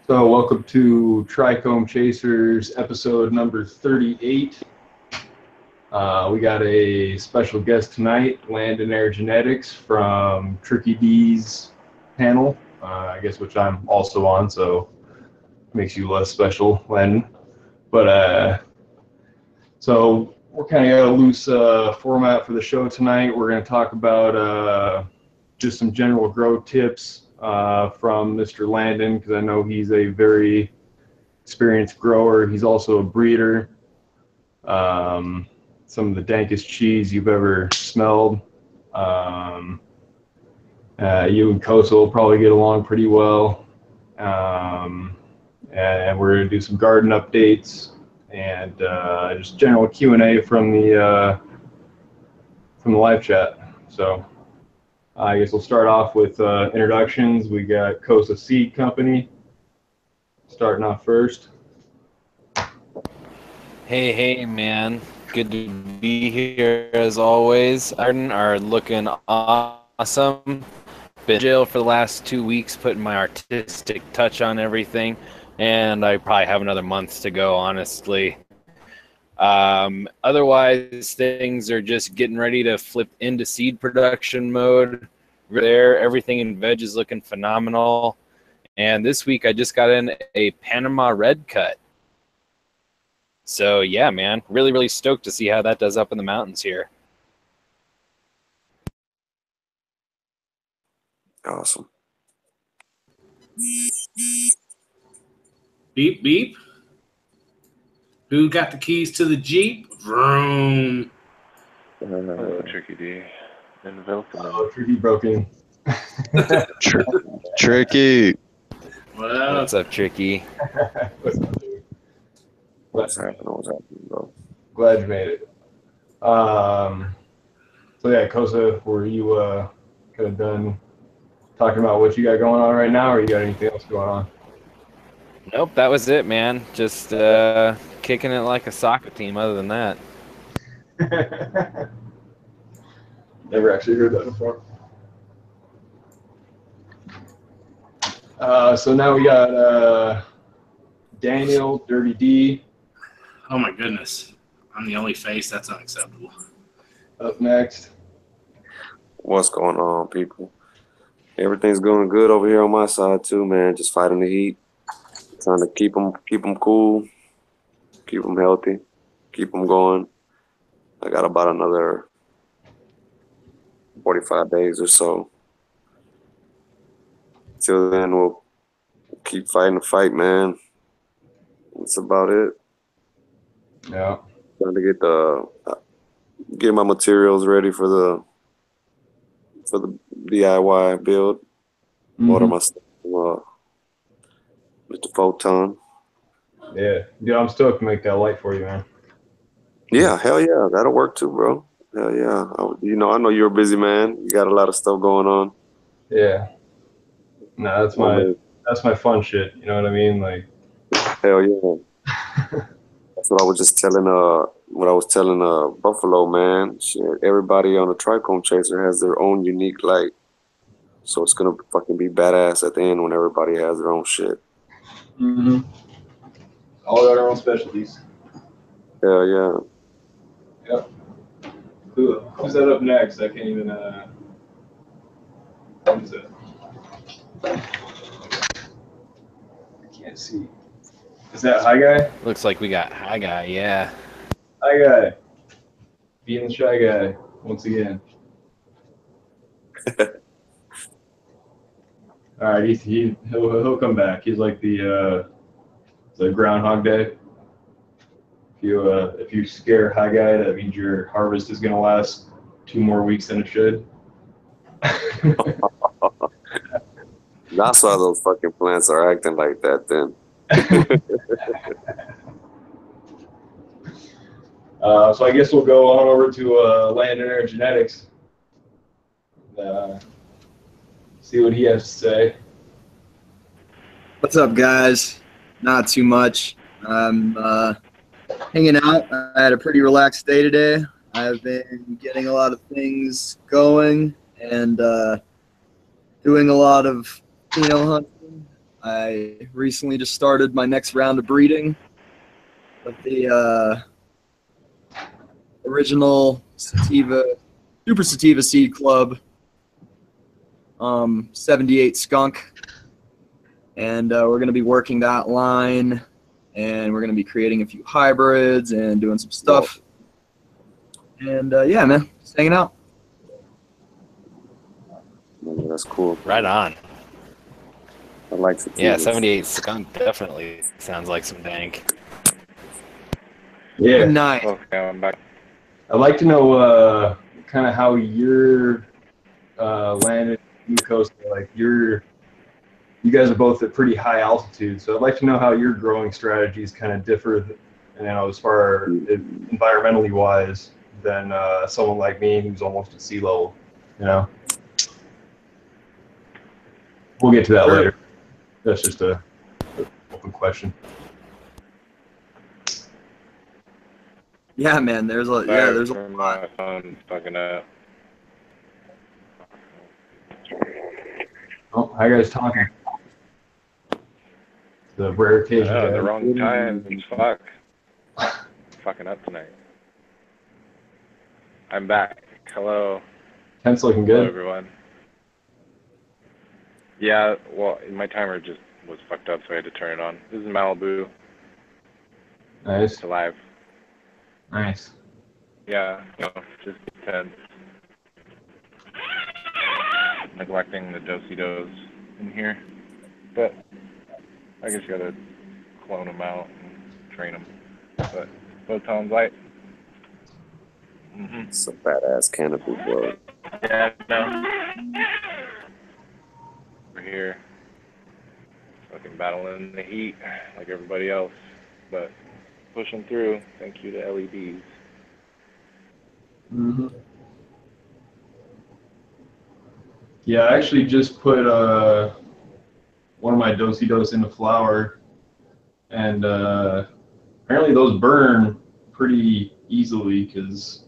So welcome to Trichome Chasers episode number 38. We got a special guest tonight, Landon Air Genetics from Tricky D's panel, I guess, which I'm also on, so makes you less special, Landon. But so we're kind of got a loose format for the show tonight. We're going to talk about just some general grow tips from Mr. Landon, because I know he's a very experienced grower. He's also a breeder. Some of the dankest cheese you've ever smelled. You and Kosa will probably get along pretty well. And we're going to do some garden updates and just general Q&A from the live chat. So I guess we'll start off with introductions. We got Kosa Seed Company starting off first. Hey, man. Good to be here as always. Garden are looking awesome. Been in jail for the last 2 weeks, putting my artistic touch on everything, and I probably have another month to go, honestly. Otherwise, things are just getting ready to flip into seed production mode. There, everything in veg is looking phenomenal. And this week, I just got in a Panama red cut. So, yeah, man, really stoked to see how that does up in the mountains here. Awesome. Beep, beep. Who got the keys to the Jeep? Vroom. Hello, Tricky D. And welcome. Oh, Tricky broken. Tricky. What's up, Tricky? What's What's happening, bro? Glad you made it. So yeah, Kosa, were you kind of done talking about what you got going on right now, or you got anything else going on? Nope, that was it, man. Just kicking it like a soccer team other than that. Never actually heard that before. So now we got Daniel, Dirty D, Oh, my goodness. I'm the only face. That's unacceptable. up next. What's going on, people? Everything's going good over here on my side too, man. Just fighting the heat, trying to keep them cool, keep them healthy, keep them going. I got about another 45 days or so. Till then, we'll keep fighting the fight, man. That's about it. Yeah. Trying to get my materials ready for the DIY build. Order my stuff from Mr. Photon. Yeah. Dude, I'm stoked to make that light for you, man. Yeah, hell yeah, that'll work too, bro. Hell yeah. I know you're a busy man. You got a lot of stuff going on. Yeah. No, that's my fun shit. You know what I mean? Like. Hell yeah. That's what I was just telling. Buffalo, man. Shit, everybody on the Trichome Chaser has their own unique light, so it's gonna fucking be badass at the end when everybody has their own shit. Mm-hmm. All got our own specialties. Hell yeah. Yep. Who's that up next? I can't even. Who's that? I can't see. Is that Hi Guy? Looks like we got Hi Guy, yeah. Hi Guy. Being the shy guy once again. All right, he'll come back. He's like the Groundhog Day. If you scare Hi Guy, that means your harvest is gonna last 2 more weeks than it should. That's why those fucking plants are acting like that then. So I guess we'll go on over to Landon Air Genetics. See what he has to say. What's up, guys? Not too much. I'm hanging out. I had a pretty relaxed day today. I've been getting a lot of things going and doing a lot of hunting. I recently just started my next round of breeding of the original Super Sativa Seed Club 78 skunk. And we're going to be working that line, and we're going to be creating a few hybrids and doing some stuff. And yeah, man, just hanging out. Yeah, that's cool. Right on. I like sativas. Yeah, 78 skunk definitely sounds like some dank. Yeah. Nice. Okay, I'm back. I'd like to know kind of how you're landed in the coast. Like you guys are both at pretty high altitude, so I'd like to know how your growing strategies kind of differ, as far environmentally wise, than someone like me who's almost at sea level. We'll get to that later. That's just a open question. Yeah, man. There's a lot. My phone's fucking up. Oh, how you guys talking? The rare occasion. Oh, the wrong time. Fuck. Fucking up tonight. I'm back. Hello. Tent's looking Hello, good. everyone. Yeah, well, my timer just was fucked up, so I had to turn it on. This is Malibu. Nice. It's alive. Nice. Yeah, just tense. Neglecting the do-si-dos in here. But I guess you gotta clone them out and train them. But photon's light. Mm-hmm. It's a badass canopy, bro. Yeah, no. We're here. Fucking battling the heat like everybody else. But pushing through. Thank you to LEDs. Mm-hmm. Yeah, I actually just put one of my do-si-dos in the flower, and apparently those burn pretty easily because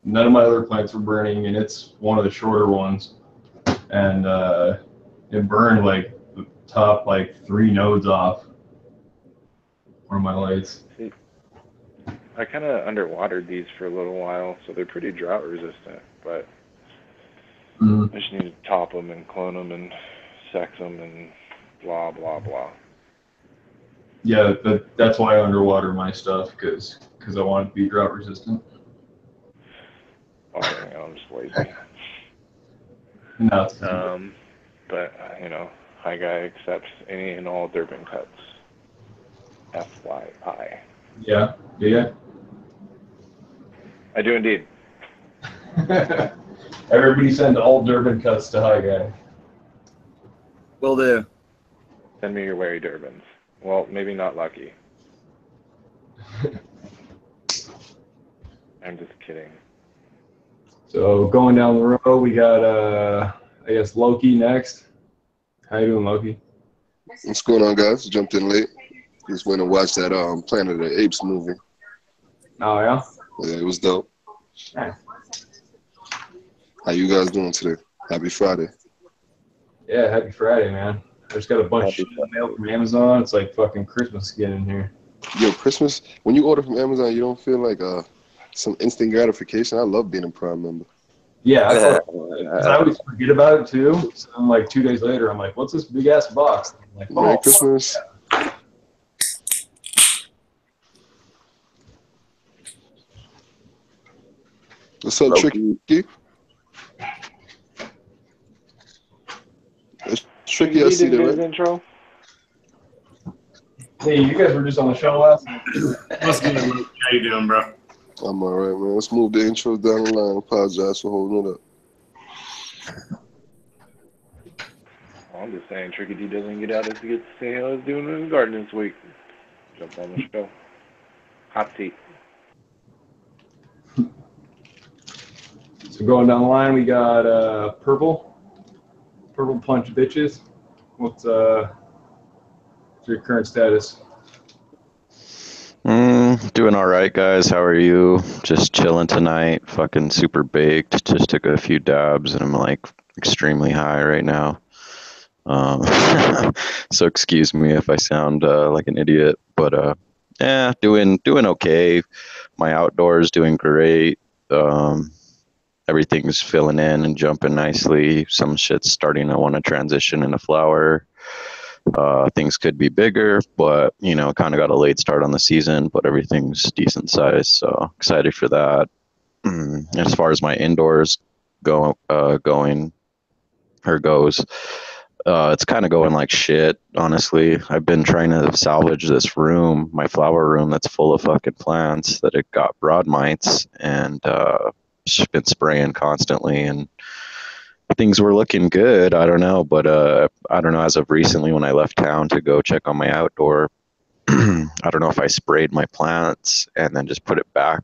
none of my other plants were burning, and it's one of the shorter ones, and it burned like the top 3 nodes off one of my lights. See, I kind of underwatered these for a little while, so they're pretty drought resistant, but I just need to top them and clone them and sex them and blah, blah, blah. Yeah, that's why I underwater my stuff, because I want it to be drought resistant. Oh, I'm just lazy. No. But, High Guy accepts any and all Durban cuts. FYI. Yeah. I do indeed. Everybody send all Durban cuts to High Guy. Will do. Send me your Larry Durbans. Well, maybe not Lucky. I'm just kidding. So going down the road, we got I guess Loki next. How you doing, Loki? What's going on, guys? Jumped in late. Just went and watched that Planet of the Apes movie. Oh yeah. Yeah, it was dope. Nice. How you guys doing today? Happy Friday. Yeah, happy Friday, man. I just got a bunch of shit in the mail from Amazon. It's like fucking Christmas again in here. Yo, Christmas, when you order from Amazon, you don't feel like some instant gratification? I love being a Prime member. Yeah, because I always forget about it too. So I'm like 2 days later, I'm like, what's this big ass box? I'm like, Merry Christmas. What's up, Tricky? It's Tricky, I see that, right? Intro? Hey, you guys were just on the show last night. What's good, Luke? How you doing, bro? I'm all right, man. Let's move the intro down the line. Apologize for holding it up. I'm just saying Tricky D doesn't get out as he gets to say how he's doing in his garden this week. Jump on the show. Hot seat. So going down the line, we got Purple Punch Bitches. What's your current status? Doing all right, guys. How are you? Just chilling tonight. Fucking super baked. Just took a few dabs and I'm like extremely high right now. So excuse me if I sound like an idiot, but yeah, doing okay. My outdoors doing great. Everything's filling in and jumping nicely. Some shit's starting to want to transition into flower. Things could be bigger, but kind of got a late start on the season, but everything's decent size, so excited for that. As far as my indoors going, it's kind of going like shit, honestly. I've been trying to salvage this room, my flower room that's full of fucking plants that it got broad mites, and just been spraying constantly, and things were looking good. I don't know, but I don't know, as of recently when I left town to go check on my outdoor, I don't know if I sprayed my plants and then just put it back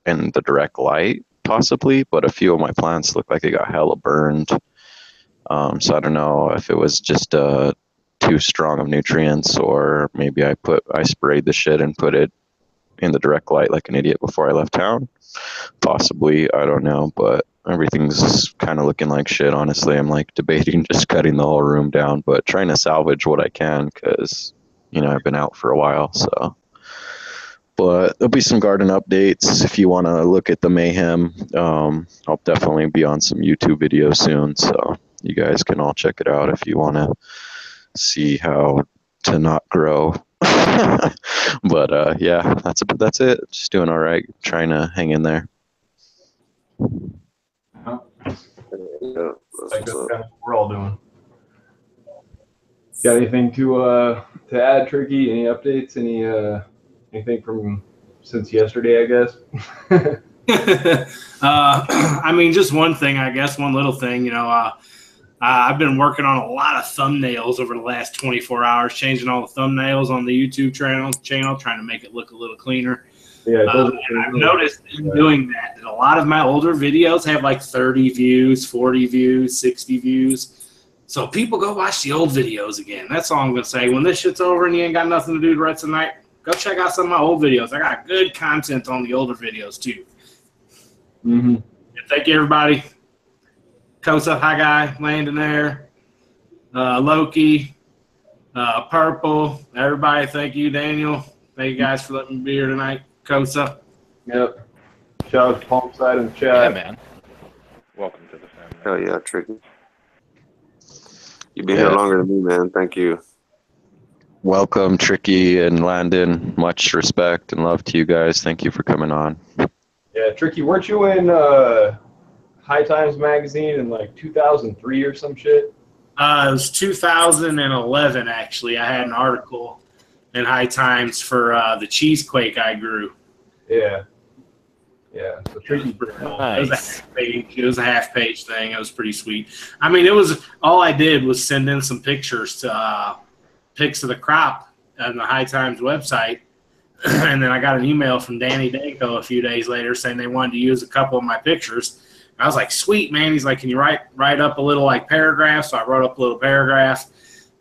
in the direct light, possibly, but a few of my plants look like they got hella burned. So I don't know if it was just too strong of nutrients, or maybe I sprayed the shit and put it in the direct light like an idiot before I left town. Possibly, I don't know, but everything's kind of looking like shit, honestly. I'm like debating just cutting the whole room down, but trying to salvage what I can, because I've been out for a while. So, but there'll be some garden updates if you want to look at the mayhem. I'll definitely be on some YouTube videos soon, so you guys can all check it out if you want to see how to not grow. But yeah, that's it. Just doing all right, trying to hang in there. Yeah, Yeah, like that's kind of what we're all doing. Got anything to add, Tricky? Any updates? Anything from since yesterday, I guess? I mean, just one thing, I guess, one little thing. I've been working on a lot of thumbnails over the last 24 hours, changing all the thumbnails on the YouTube channel, trying to make it look a little cleaner. Yeah, I've noticed in doing that a lot of my older videos have like 30 views, 40 views, 60 views. So people go watch the old videos again. That's all I'm going to say. When this shit's over and you ain't got nothing to do the rest of the night, go check out some of my old videos. I got good content on the older videos too. Mm-hmm. Thank you, everybody. Kosa, hi guy, Landon there, Loki, Purple, everybody. Thank you, Daniel. Thank you guys for letting me be here tonight. Kosa. Yep. Shout out to Palmside in the chat. Yeah, man. Welcome to the family. Hell yeah, Tricky. You've been here longer than me, man. Thank you. Welcome, Tricky and Landon. Much respect and love to you guys. Thank you for coming on. Yeah, Tricky, weren't you in High Times magazine in like 2003 or some shit? It was 2011, actually. I had an article in High Times for the cheesequake I grew. Yeah. Yeah. So Tricky. Nice. It was a half-page thing. It was pretty sweet. I mean, it was all I did was send in some pictures to pics of the crop on the High Times website. And then I got an email from Danny Danko a few days later saying they wanted to use a couple of my pictures. I was like, sweet, man. He's like, can you write up a little like paragraph? So I wrote up a little paragraph.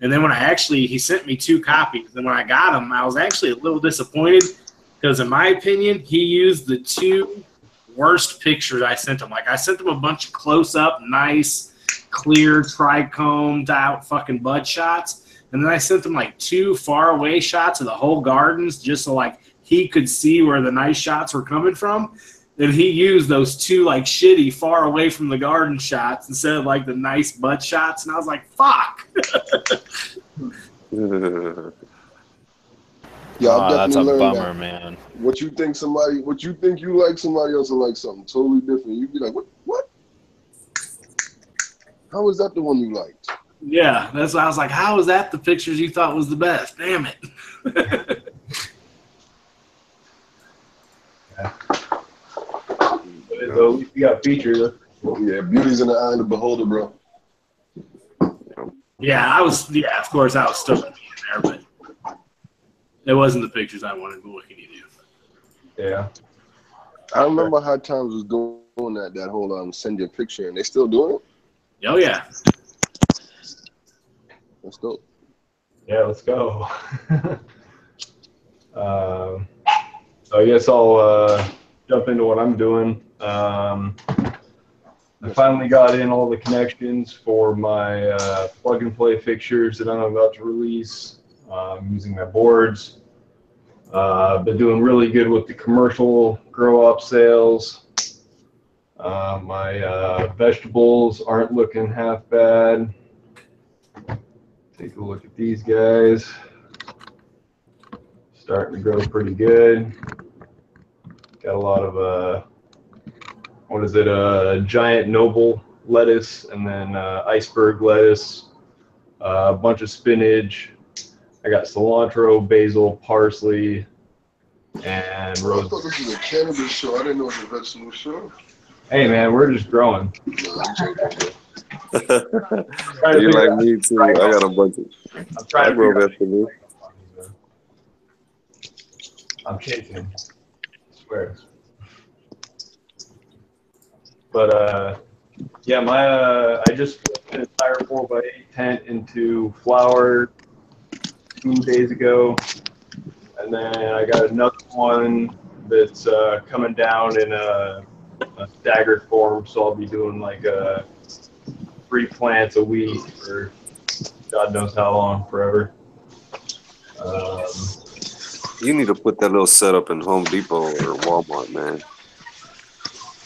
And then he sent me 2 copies. And when I got them, I was actually a little disappointed because in my opinion, he used the 2 worst pictures I sent him. Like I sent him a bunch of close-up, nice, clear, trichomed out fucking bud shots. And then I sent him like 2 faraway shots of the whole gardens just so like he could see where the nice shots were coming from. And he used those 2 like shitty far away from the garden shots instead of like the nice bud shots. And I was like, fuck. Yeah, I've That's a definitely learned bummer, that. man. What you think you like, somebody else will like something totally different. You'd be like, what? How is that the one you liked? Yeah, that's why I was like, how is that the pictures you thought was the best? Damn it. So at least you got features. Yeah, beauty's in the eye of the beholder, bro. Yeah, of course I was still going to be in there, but it wasn't the pictures I wanted, but what can you do? Yeah. I remember High Times was doing that whole send your picture, and they still doing it? Oh, yeah. Let's go. Yeah, let's go. So I guess I'll jump into what I'm doing. I finally got in all the connections for my plug and play fixtures that I'm about to release. Using my boards. I've been doing really good with the commercial grow up sales. My vegetables aren't looking half bad. Take a look at these guys. Starting to grow pretty good. Got a lot of what is it? Giant noble lettuce, and then iceberg lettuce. A bunch of spinach. I got cilantro, basil, parsley, and I rose. thought this was a cannabis show. I didn't know it was a vegetable show. Hey man, we're just growing. No, I'm joking, bro. You like me too. I got a bunch of. I'm trying I to grow figure out. vegetables. I'm chasing. I swear. But yeah, I just put an entire 4x8 tent into flour 2 days ago, and then I got another one that's coming down in a staggered form. So I'll be doing like 3 plants a week for God knows how long, forever. You need to put that little setup in Home Depot or Walmart, man.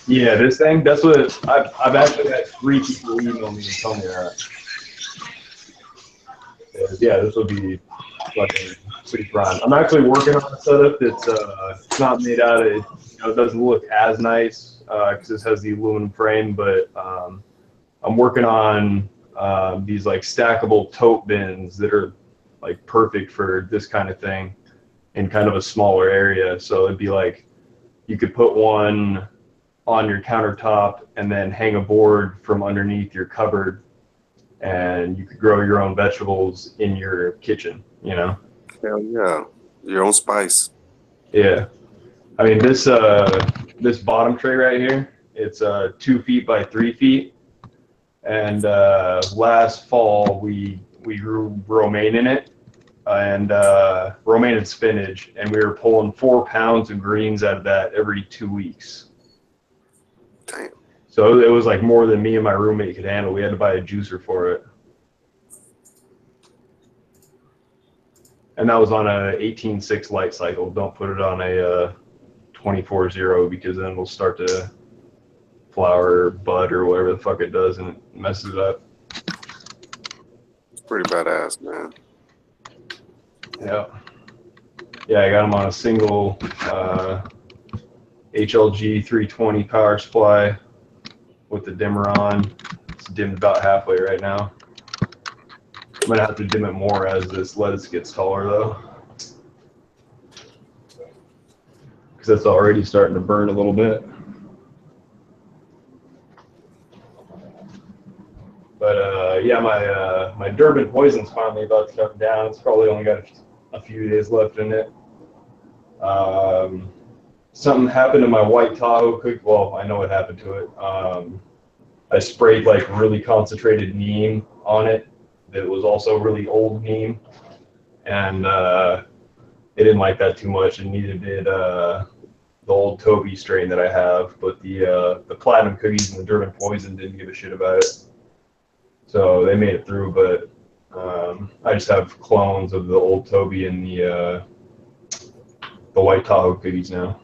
Yeah, this thing, that's what I've actually had 3 people email me and tell me that. Yeah, this will be fucking pretty prime. I'm actually working on a setup that's it's not made out of, it doesn't look as nice because this has the aluminum frame, but I'm working on these like stackable tote bins that are like perfect for this kind of thing in kind of a smaller area. So it'd be like you could put one on your countertop and then hang a board from underneath your cupboard, and you could grow your own vegetables in your kitchen, Hell yeah. Your own spice. Yeah. I mean, this bottom tray right here, it's 2 feet by 3 feet. And last fall, we grew romaine in it, and romaine and spinach, and we were pulling 4 pounds of greens out of that every 2 weeks. Damn. So it was like more than me and my roommate could handle. We had to buy a juicer for it. And that was on a 18.6 light cycle. Don't put it on a 24.0 because then it'll start to flower, bud, or whatever the fuck it does, and it messes it up. It's pretty badass, man. Yeah. Yeah, I got them on a single HLG 320 power supply with the dimmer on. It's dimmed about halfway right now. I'm gonna have to dim it more as this lettuce gets taller though, because it's already starting to burn a little bit. But yeah, my Durban poison's finally about to come down. It's probably only got a few days left in it. Something happened to my white Tahoe cookie. Well, I know what happened to it. I sprayed like really concentrated neem on it. That was also really old neem, and it didn't like that too much, and neither did the old Toby strain that I have. But the platinum cookies and the Durban poison didn't give a shit about it, so they made it through. But I just have clones of the old Toby and the white Tahoe cookies now.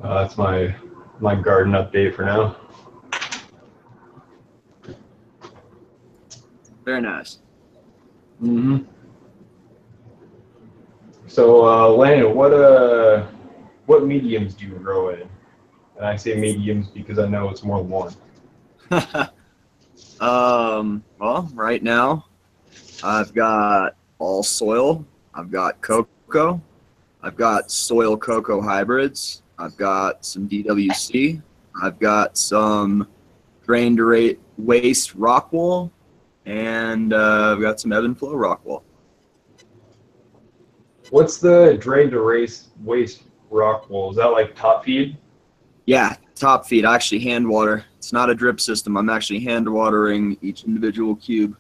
That's my garden update for now. Very nice. Mm-hmm. So, Landon, what mediums do you grow in? And I say mediums because I know it's more than one. Well, right now, I've got all soil. I've got cocoa. I've got soil cocoa hybrids. I've got some DWC. I've got some drain to waste rock wool, and I've got some ebb and flow rock wool. What's the drain to waste rock wool? Is that like top feed? Yeah, top feed. I actually hand water. It's not a drip system. I'm actually hand watering each individual cube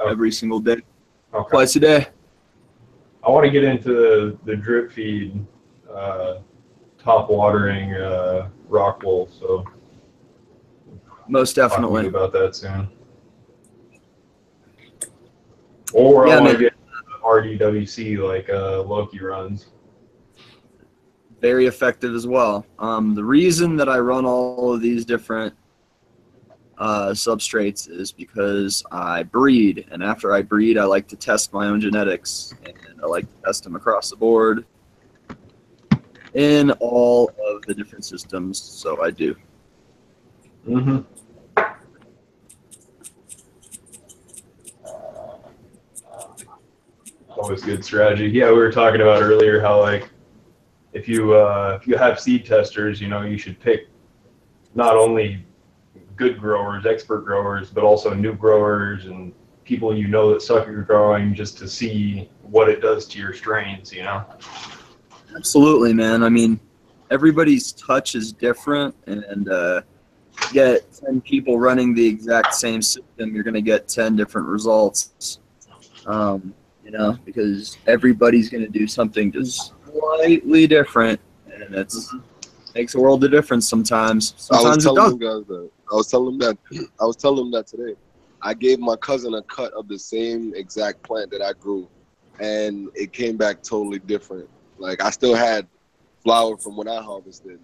every single day, twice a day. I want to get into the drip feed top watering rock wool. So Most talk to definitely. you about that soon. Or Yeah, I want to man. get RDWC like Loki runs. Very effective as well. The reason that I run all of these different substrates is because I breed, and after I breed, I like to test my own genetics, and I like to test them across the board in all of the different systems. So I do. Mm-hmm. Always good strategy. Yeah, we were talking about earlier how like if you have seed testers, you know, you should pick not only good growers, expert growers, but also new growers and people you know that suck at growing, just to see what it does to your strains, you know? Absolutely, man. I mean, everybody's touch is different, and get 10 people running the exact same system, you're going to get 10 different results. You know, because everybody's going to do something just slightly different, and it makes a world of difference sometimes. Sometimes it does. I was telling them that today. I gave my cousin a cut of the same exact plant that I grew, and it came back totally different. Like, I still had flower from when I harvested,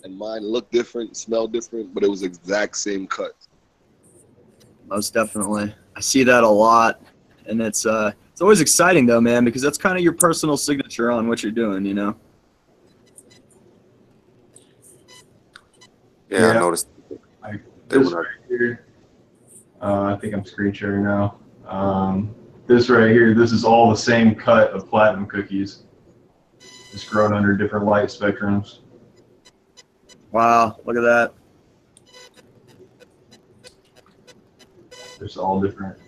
and mine looked different, smelled different, but it was the exact same cut. Most definitely. I see that a lot, and it's always exciting though, man, because that's kind of your personal signature on what you're doing, you know? Yeah, I noticed. This right here, I think I'm screen sharing now. This right here, this is all the same cut of platinum cookies, just grown under different light spectrums. Wow, look at that. It's all different.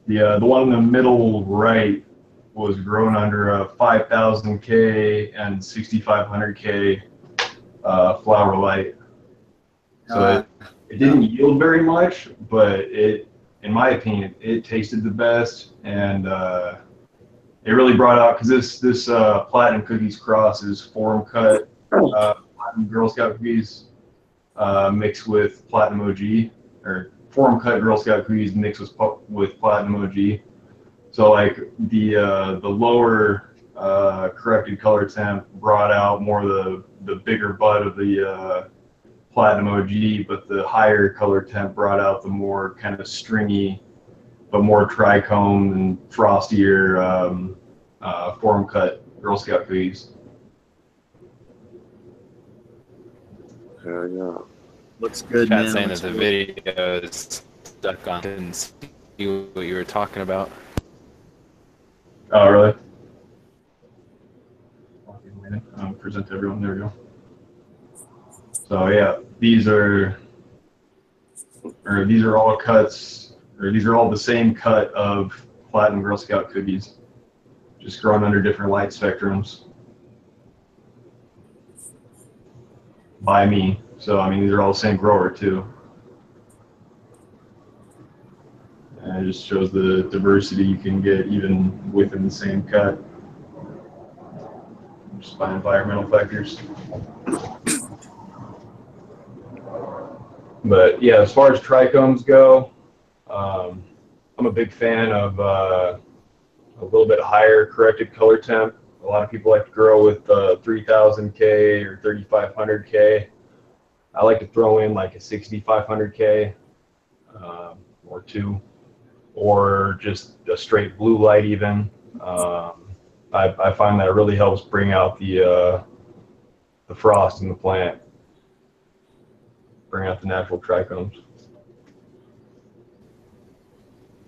The one in the middle right was grown under a 5000K and 6500K flower light. So it didn't yield very much, but it, in my opinion, it tasted the best, and it really brought out, because this platinum cookies cross is forum cut platinum Girl Scout cookies mixed with platinum OG, or forum cut Girl Scout cookies mixed with platinum OG. So like the lower corrected color temp brought out more of the bigger bud of the platinum OG, but the higher color temp brought out the more kind of stringy, but more trichome and frostier forum cut Girl Scout cookies. Yeah. Looks good, Chat man. saying that the video is stuck on. Didn't see what you were talking about. Oh, really? Present to everyone. There we go. So yeah, these are all cuts, or these are all the same cut of platinum Girl Scout cookies, just grown under different light spectrums by me. So I mean, these are all the same grower too. And it just shows the diversity you can get even within the same cut, just by environmental factors. But yeah, as far as trichomes go, I'm a big fan of a little bit higher corrected color temp. A lot of people like to grow with 3000K or 3500K. I like to throw in like a 6500K or two, or just a straight blue light even. I find that it really helps bring out the frost in the plant, bring out the natural trichomes.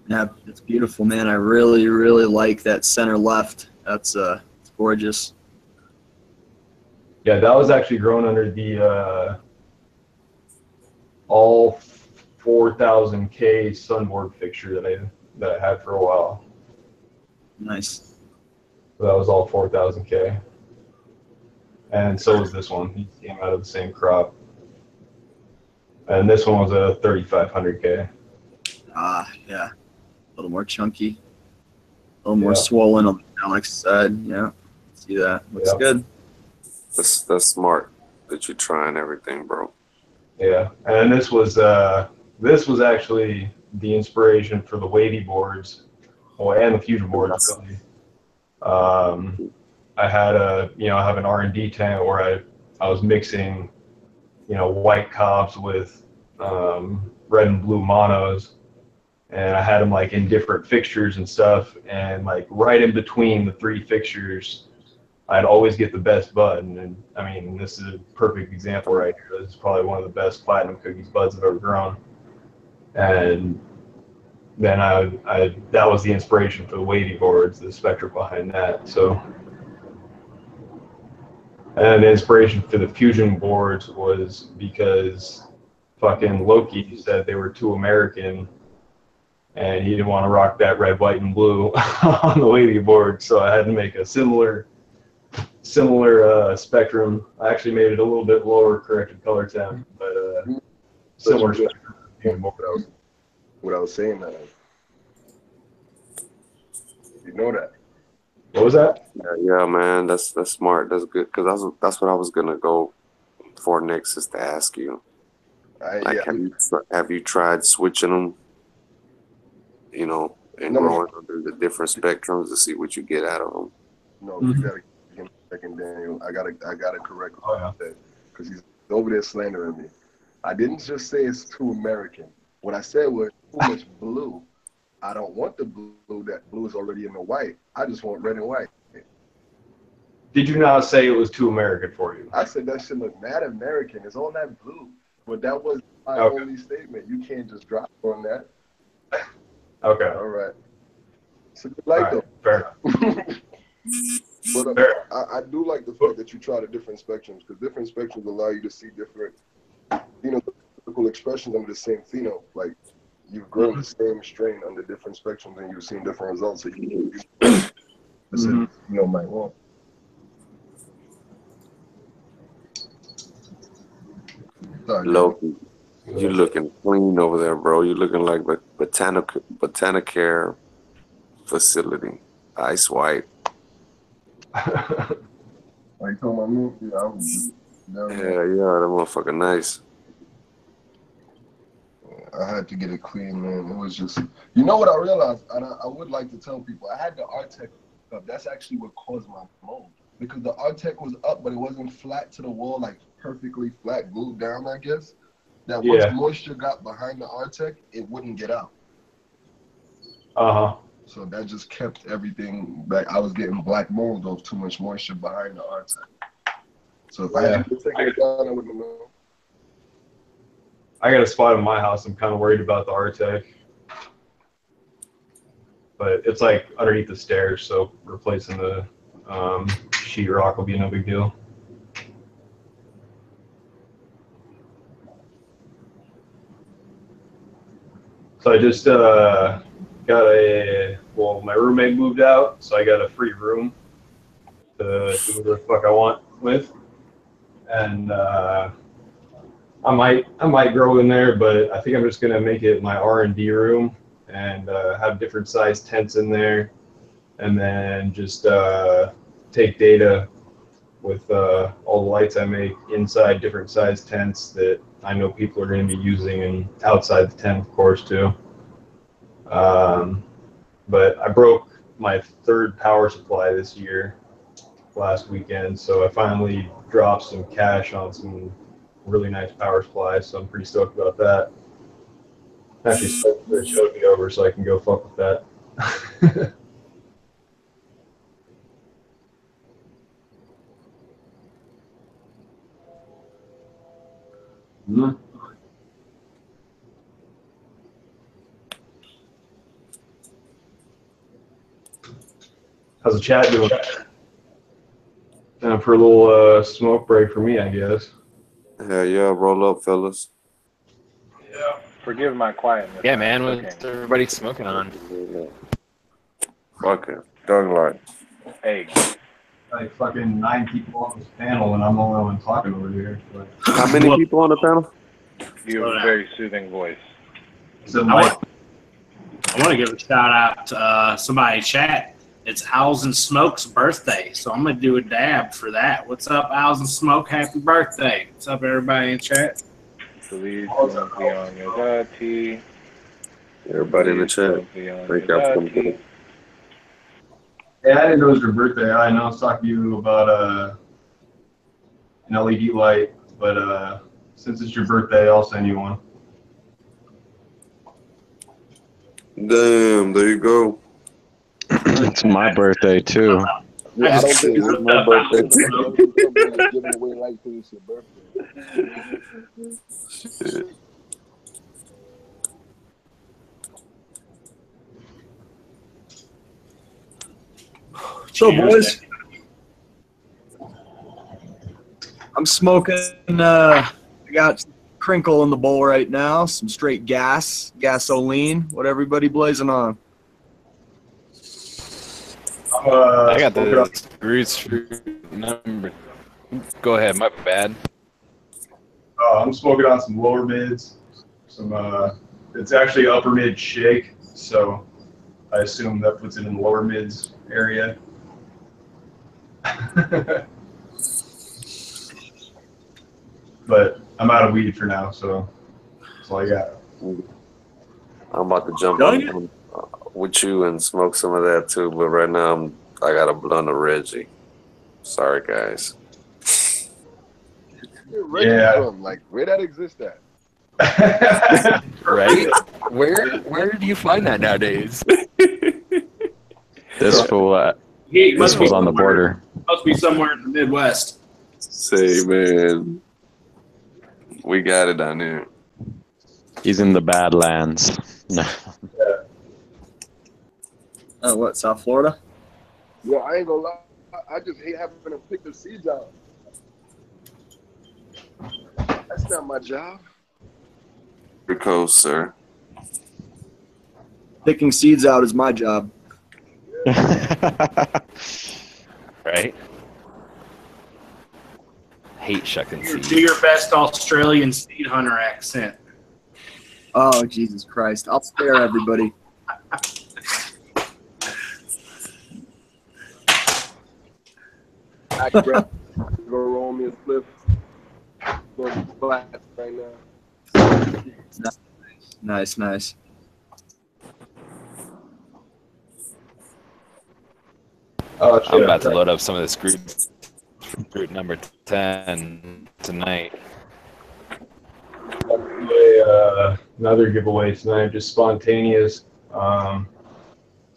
Yeah, it's beautiful, man. I really, really like that center left. That's it's gorgeous. Yeah, that was actually grown under the all 4000K sunboard fixture that I had for a while. Nice. So that was all 4000K. And so was this one. He came out of the same crop. And this one was a 3500K. Yeah. A little more chunky. A little more swollen on Alex's side. Yeah. See that. Looks good. That's smart that you're trying everything, bro. Yeah, and this was actually the inspiration for the wavy boards, well, and the fusion boards. Really. I had I have an R&D tent where I was mixing, white cobs with red and blue monos, and I had them like in different fixtures and stuff, and like right in between the three fixtures, I'd always get the best bud. And I mean, this is a perfect example right here. This is probably one of the best platinum cookies buds I've ever grown. And then I that was the inspiration for the wavy boards, the spectrum behind that. So, and the inspiration for the fusion boards was because fucking Loki said they were too American, and he didn't want to rock that red, white, and blue on the wavy board. So I had to make a similar spectrum. I actually made it a little bit lower corrected color temp, but similar spectrum. What I was saying, you know that. What was that? Yeah, man, that's smart. That's good, because that's what I was gonna go for next, is to ask you. Have you tried switching them? And growing under the different spectrums to see what you get out of them. No, you gotta give me a second, Daniel. I gotta correct that, because he's over there slandering me. I didn't just say it's too American. What I said was too much blue. I don't want the blue. That blue is already in the white. I just want red and white. Did you not say it was too American for you? I said that should look mad American. It's all that blue. But that was my only statement. You can't just drop on that. Okay. All right. So you like them. Fair. But I do like the fact that you try the different spectrums, because different spectrums allow you to see different, physical expressions under the same phenome. Like, you've grown the same strain under different spectrums and you've seen different results. So you might want. Sorry, Loki, you looking clean over there, bro. You looking like Botanicare facility, ice white. Like, told my move, that motherfucker nice. I had to get it clean, man. It was just, what I realized, and I would like to tell people, I had the Artec up. That's actually what caused my mold, because the Artec was up, but it wasn't flat to the wall, like perfectly flat, glued down, I guess. That once moisture got behind the Artec, it wouldn't get out. So that just kept everything back. I was getting black mold of too much moisture behind the Artec. So if I had to take it down, I wouldn't know. I got a spot in my house. I'm kind of worried about the Artec, but it's like underneath the stairs, so replacing the sheetrock will be no big deal. So I just my roommate moved out, so I got a free room to do whatever the fuck I want with, and I might grow in there, but I think I'm just gonna make it my R&D room and have different size tents in there, and then just take data with all the lights I make inside different size tents that I know people are going to be using, and outside the tent, of course, too. But I broke my third power supply this year, last weekend, so I finally dropped some cash on some really nice power supplies, so I'm pretty stoked about that. Actually, it showed me over, so I can go fuck with that. How's the chat doing? Time for a little smoke break for me, I guess. Hell yeah, roll up, fellas. Yeah. Forgive my quietness. Yeah, man, what's everybody smoking on? Fuck it. Doug light. Hey. Like fucking 9 people on this panel, and I'm the only one talking over here. But... How many people on the panel? You have a very soothing voice. So I want to give a shout out to somebody in chat. It's Owls and Smoke's birthday, so I'm gonna do a dab for that. What's up, Owls and Smoke? Happy birthday! What's up, everybody in chat? Feliz cumpleaños a ti. Everybody in the chat. Thank y'all for coming through. Yeah, I didn't know it was your birthday. I know I was talking to you about an LED light, but since it's your birthday, I'll send you one. Damn, there you go. It's my birthday too. Yeah, I don't think It's my birthday. giving away lights because it's your birthday. Shit. So, boys, I'm smoking. I got crinkle in the bowl right now. Some straight gasoline. What everybody blazing on? I got the roots fruit number. Go ahead, my bad. I'm smoking on some lower mids. It's actually upper mid shake, so I assume that puts it in the lower mids area. But I'm out of weed for now, so that's all I got. I'm about to jump on with you and smoke some of that too, but right now I got a blunt of Reggie. Sorry, guys. Yeah. From? Like, where that exists at? Right? Where do you find that nowadays? This fool, this was on the border. Must be somewhere in the Midwest. Say, man, we got it down there. He's in the Badlands. No. What, South Florida? Yeah, I ain't gonna lie. I just hate having to pick the seeds out. That's not my job. Your coast, sir. Picking seeds out is my job. Right? Hate shucking seeds. Do your best Australian seed hunter accent. Oh, Jesus Christ. I'll spare everybody. I can go roll me a spliff. Going flat right now. Nice. Oh, shit. I'm about to load up some of this fruit number 10 tonight. Another giveaway tonight, just spontaneous. So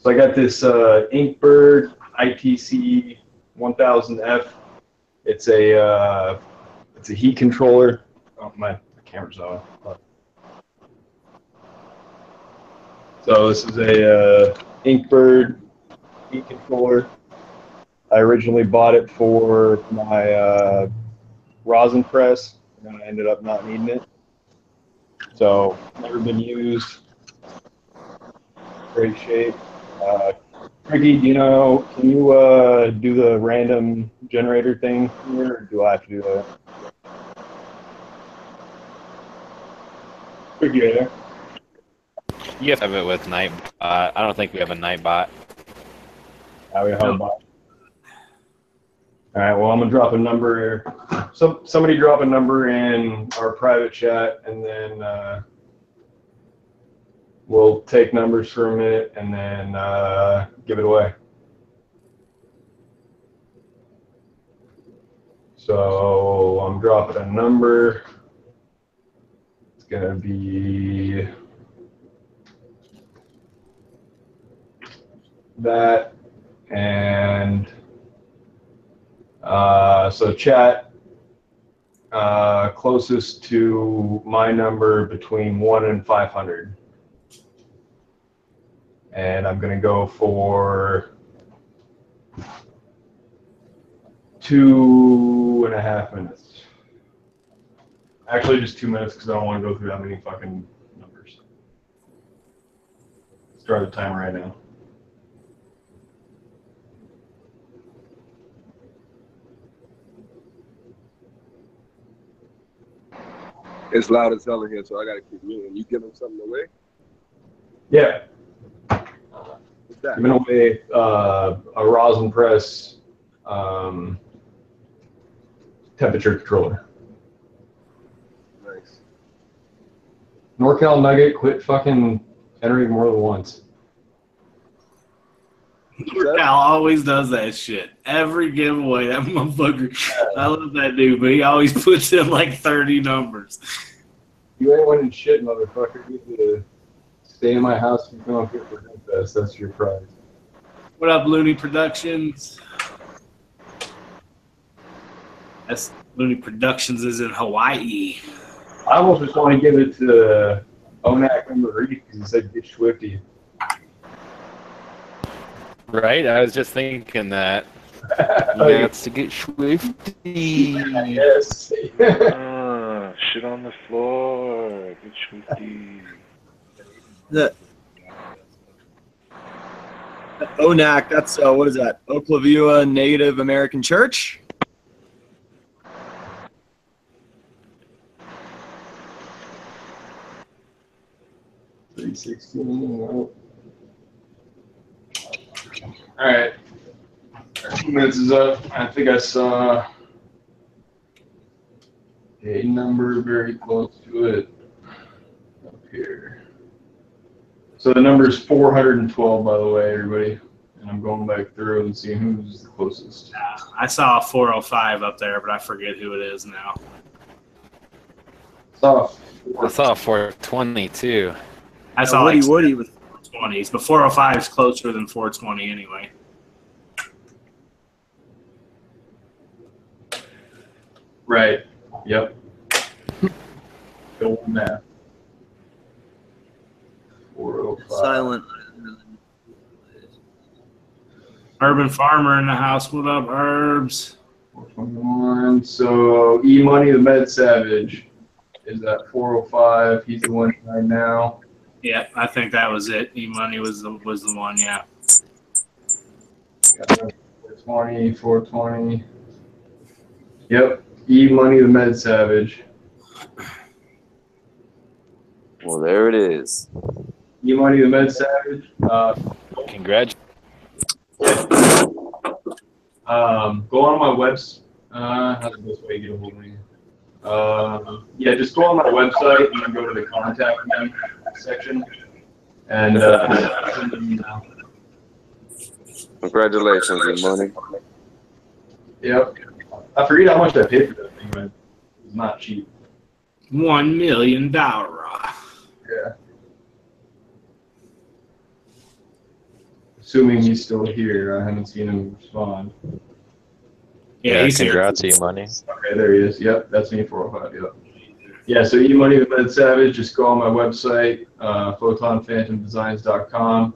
I got this Inkbird ITC 1000F. It's a heat controller. Oh, my camera's on. So this is a Inkbird heat controller. I originally bought it for my rosin press, and I ended up not needing it. So never been used. Great shape. Ricky, do you know? Can you do the random generator thing here, or do I have to do that? Ricky, are you there? You have to have it with Nightbot. I don't think we have a Nightbot. We have a bot. All right. Well, I'm gonna drop a number here. Somebody drop a number in our private chat, and then we'll take numbers for a minute, and then give it away. So I'm dropping a number. It's gonna be that, and so chat closest to my number between 1 and 500, and I'm gonna go for 2.5 minutes. Actually, just 2 minutes because I don't want to go through that many fucking numbers. Start the timer right now. It's loud as hell in here, so I gotta keep muting. You giving something away? Yeah. What's that? Giving away a rosin press temperature controller. Nice. NorCal Nugget, quit fucking entering more than once. NorCal always does that shit. Every giveaway, that motherfucker. I love that dude, but he always puts in like 30 numbers. You ain't winning shit, motherfucker. You need to stay in my house and come up here for Fest. That's your prize. What up, Looney Productions? That's Looney Productions is in Hawaii. I almost just want to give it to Onak and Marie because he said get Swifty. Right? I was just thinking that. That's to get swifty. Yes. Shit on the floor. Get swifty. The ONAC, that's what is that? Oklavua Native American Church? $3.16. All right. 2 minutes is up. I think I saw a number very close to it up here. So the number is 412, by the way, everybody. And I'm going back through and seeing who's the closest. I saw a 405 up there, but I forget who it is now. I saw 420 too. I saw Woody with 420s, but 405 is closer than 420 anyway. Right. Yep. Go on that. 405. silent. Urban Farmer in the house. What up, Herbs? 421. So E Money the Med Savage is at 405. He's the one right now. Yeah, I think that was it. E-Money was the one, yeah. 420, 420. Yep. E Money the Med Savage. Well, there it is. E Money the Med Savage. Congratulations. Go on my website. How's the best way to get a hold of me? Yeah, just go on my website and then go to the contact me section and send an email. Congratulations, E-Money. Yep. I forget how much I paid for that thing, but it's not cheap. $1 million. Yeah. Assuming he's still here, I haven't seen him respond. Yeah, he's congrats, here. E-Money. Okay, there he is. Yep, that's me, 405. Yep. Yeah, so E-Money the Med Savage, just go on my website, photonphantomdesigns.com,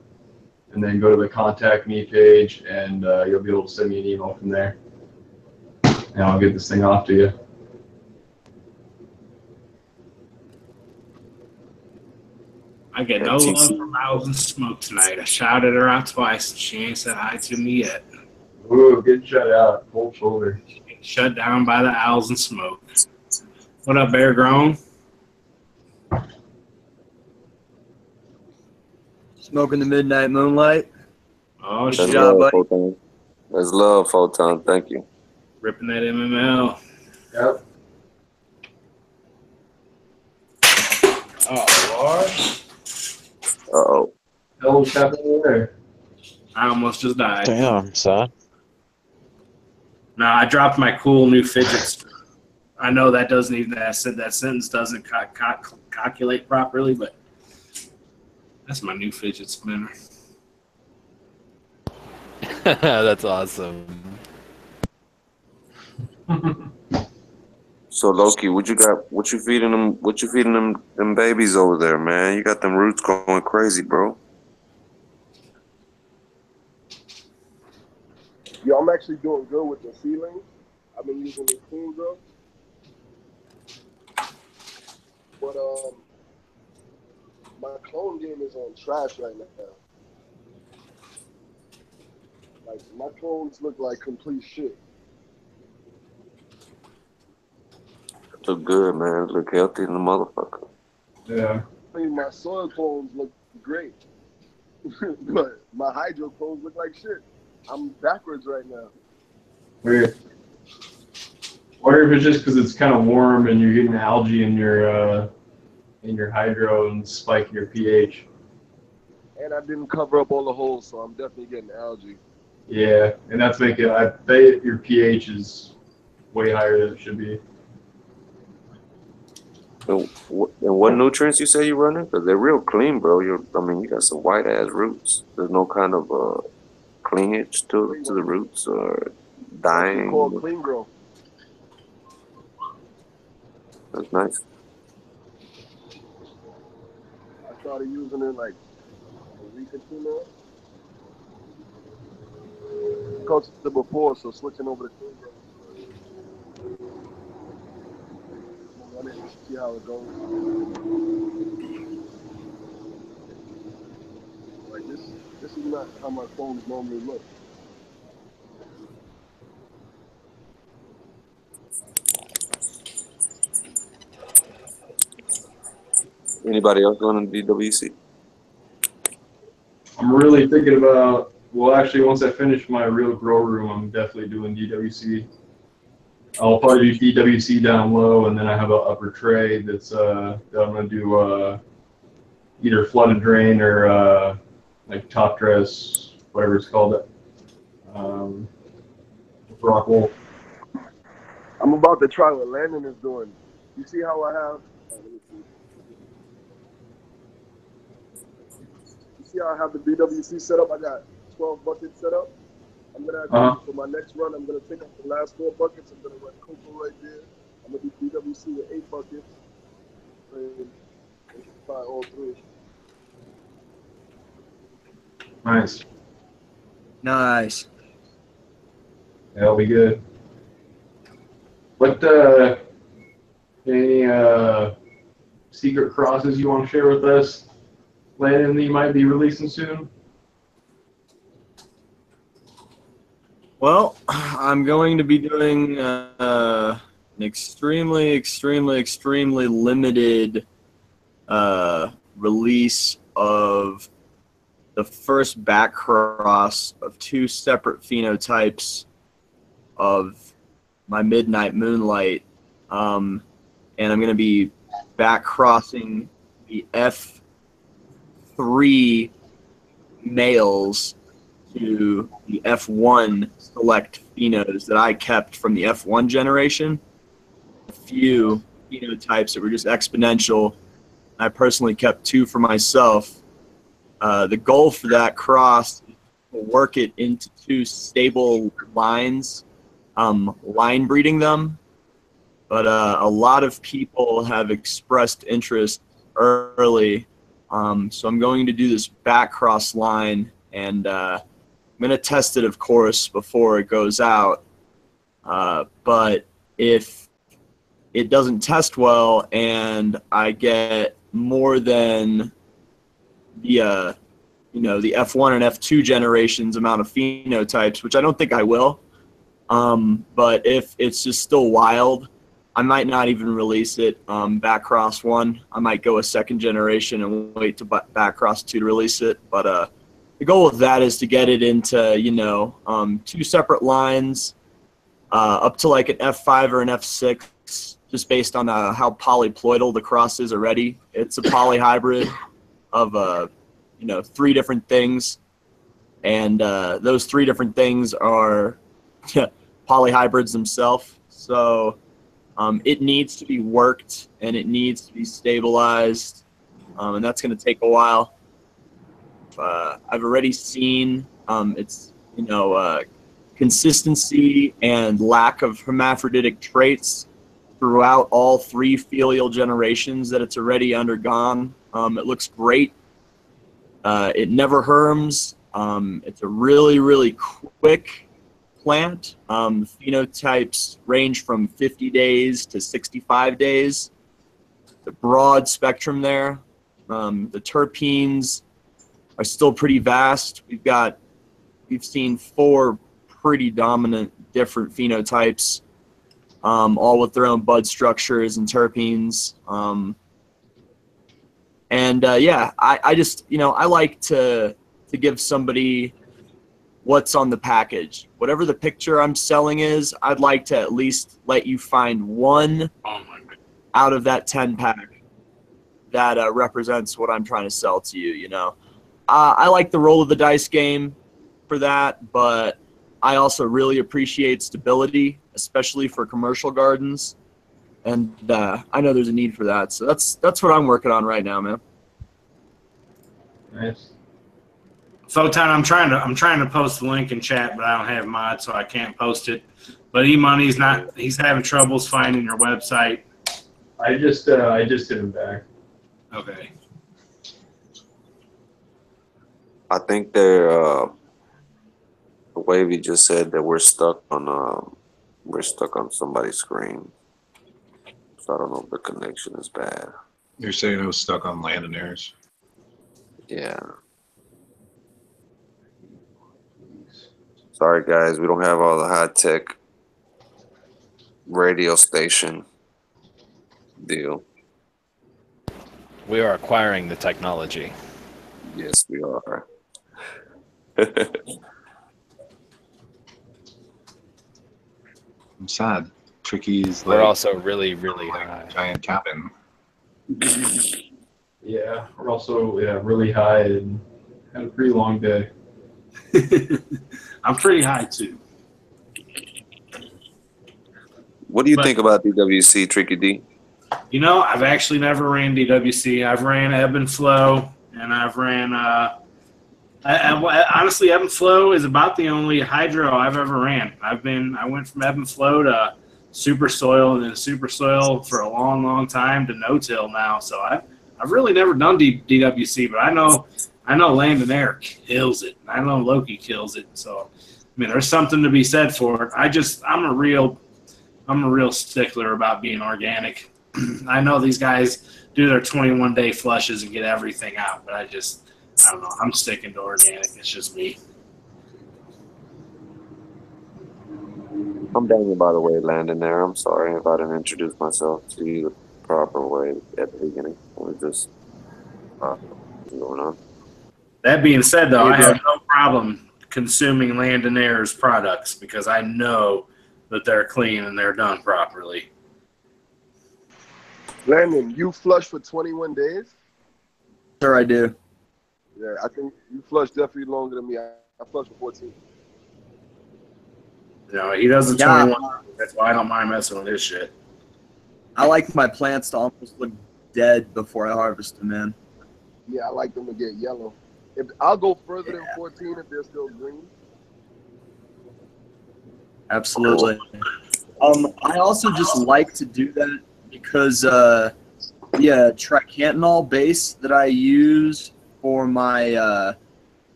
and then go to the contact me page, and you'll be able to send me an email from there. And I'll get this thing off to you. I get no love from Owls and Smoke tonight. I shouted her out twice, and she ain't said hi to me yet. Ooh, good shut out. Cold shoulder. Shut down by the Owls and Smoke. What up, Bear Grown? Smoking the midnight moonlight. Oh, That's shit. Good job, love, buddy. Photon. That's love, Photon. Thank you. Ripping that MML. Yep. Oh, Lord. Uh-oh. Hell's happening there. I almost just died. Damn, son. No, I dropped my cool new fidgets. I know that doesn't even that sentence doesn't calculate properly, but that's my new fidget spinner. That's awesome. So Loki, what you feeding them? What you feeding them babies over there, man? You got them roots going crazy, bro. Yo, I'm actually doing good with the ceilings. I've been using the clean girl. But my clone game is on trash right now. Like my clones look like complete shit. Look good, man. Look healthy in the motherfucker. Yeah. I mean, my soil clones look great. but my hydro clothes look like shit. I'm backwards right now. Weird. Wonder if it's just because it's kind of warm and you're getting algae in your hydro and spiking your pH. And I didn't cover up all the holes, so I'm definitely getting algae. Yeah, and that's making. I bet your pH is way higher than it should be. And what nutrients you say you running? Because they're real clean, bro. You got some white ass roots. There's no kind of clingage to the roots or dying. It's called clean grow. That's nice. I started using it like a week or two now. Coached it before, so switching over to clean grow. Run it, see how it goes. Like this is not how my phones normally look. Anybody else going to DWC? I'm really thinking about. Well, actually, once I finish my real grow room, I'm definitely doing DWC. I'll probably do DWC down low, and then I have an upper tray that I'm gonna do either flood and drain or like top dress, whatever it's called. Rock wool. I'm about to try what Landon is doing. You see how I have? Let me see. You see how I have the BWC set up? I got 12 buckets set up. I'm gonna for my next run. I'm gonna take up the last 4 buckets. I'm gonna run cocoa right there. I'm gonna do BWC with 8 buckets. And try all 3. Nice. Nice. That'll be good. What any secret crosses you want to share with us, Landon, that you might be releasing soon? Well, I'm going to be doing an extremely limited release of the first back cross of 2 separate phenotypes of my Midnight Moonlight. And I'm going to be back crossing the F3 males to the F1 select phenos that I kept from the F1 generation. A few phenotypes that were just exponential. I personally kept 2 for myself. The goal for that cross is to work it into 2 stable lines, line breeding them. But a lot of people have expressed interest early. So I'm going to do this back cross line, and I'm going to test it, of course, before it goes out. But if it doesn't test well and I get more than the the F1 and F2 generations amount of phenotypes, which I don't think I will, but if it's just still wild, I might not even release it back cross 1. I might go a 2nd generation and wait to back cross 2 to release it. But the goal of that is to get it into 2 separate lines, up to like an F5 or an F6, just based on how polyploidal the cross is already. It's a polyhybrid of 3 different things, and those 3 different things are polyhybrids themselves. So it needs to be worked and it needs to be stabilized, and that's going to take a while. I've already seen its consistency and lack of hermaphroditic traits throughout all 3 filial generations that it's already undergone. It looks great. It never herms. It's a really quick plant. Phenotypes range from 50 days to 65 days. The broad spectrum there. The terpenes are still pretty vast. We've seen 4 pretty dominant different phenotypes, all with their own bud structures and terpenes. I just I like to to give somebody what's on the package. Whatever the picture I'm selling is, I'd like to at least let you find one out of that 10 pack that represents what I'm trying to sell to you, you know. I like the roll of the dice game for that, but I also really appreciate stability, especially for commercial gardens. And I know there's a need for that. So that's what I'm working on right now, man. Nice. Photon, I'm trying to post the link in chat, but I don't have mods, so I can't post it. But he's having troubles finding your website. I just hit him back. Okay. I think they're the Wavy just said that we're stuck on somebody's screen. So I don't know if the connection is bad. You're saying I was stuck on land and airs. Yeah. Sorry guys, we don't have all the high tech radio station deal. We are acquiring the technology. Yes, we are. I'm sad. Tricky's We're like also really, really high. giant cabin. Yeah, we're also really high and had a pretty long day. I'm pretty high too. What do you think about DWC, Tricky D? You know, I've actually never ran DWC. I've ran ebb and flow, and I've ran. Honestly, ebb and flow is about the only hydro I've ever ran. I went from ebb and flow to super soil, and then super soil for a long, long time to no till now. So I've really never done DWC, but I know Land and Air kills it. I know Loki kills it. So I mean, there's something to be said for it. I'm a real stickler about being organic. I know these guys do their 21-day flushes and get everything out, but I don't know. I'm sticking to organic. It's just me. I'm Daniel, by the way, landing there. I'm sorry if I didn't introduce myself to you the proper way at the beginning. We're just going on. That being said, though, I have no problem consuming Land and Air's products because I know that they're clean and they're done properly. Landon, you flush for 21 days? Sure, I do. Yeah, I think you flush definitely longer than me. I flush for 14. No, he does the Yeah. 21. That's why I don't mind messing with his shit. I like my plants to almost look dead before I harvest them, man. Yeah, I like them to get yellow. I'll go further than 14 if they're still green. Absolutely. I also just like to do that because tricantanol base that I use for my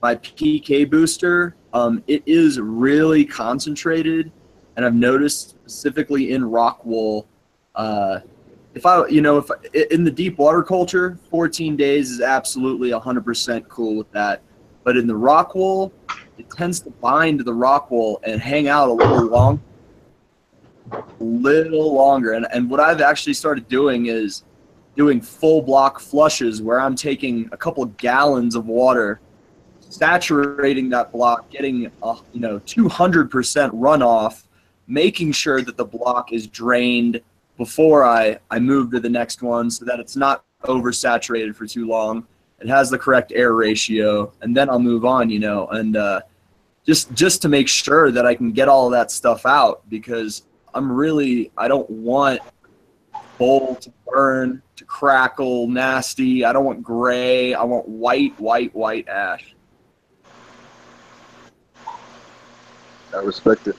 my PK booster, it is really concentrated, and I've noticed specifically in rock wool, if in the deep water culture, 14 days is absolutely 100% cool with that. But in the rock wool, it tends to bind to the rock wool and hang out a little longer. And what I've actually started doing is doing full block flushes where I'm taking a couple gallons of water, saturating that block, getting 200% runoff, making sure that the block is drained before I move to the next one so that it's not oversaturated for too long. It has the correct air ratio, and then I'll move on, and just to make sure that I can get all of that stuff out, because I don't want bowl to burn, to crackle, nasty. I don't want gray. I want white ash. I respect it.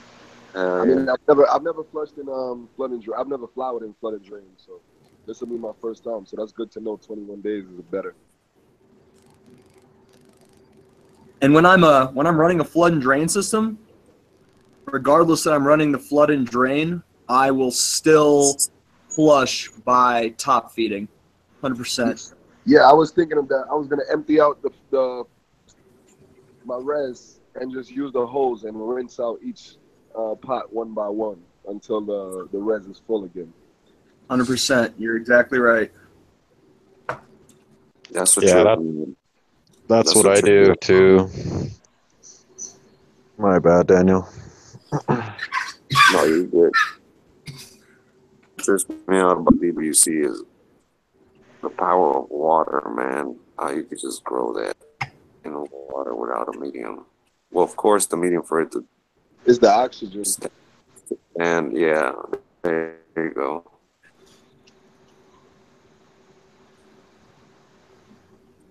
I mean, I've never flushed in flood and drain. I've never flowered in flood and drain, so this will be my first time. So that's good to know. 21 days is better. And when I'm running a flood and drain system, regardless that I'm running the flood and drain, I will still flush by top feeding, 100%. Yeah, I was thinking of that. I was gonna empty out my res and just use the hose and rinse out each pot one by one until the res is full again. 100%. You're exactly right. That's what you're doing. That's what I do too. My bad, Daniel. No, you're good. Trips me out about DBC is the power of water, man. How you could just grow that in the water without a medium. Well, of course, the medium for it to It's the oxygen. and yeah, there you go.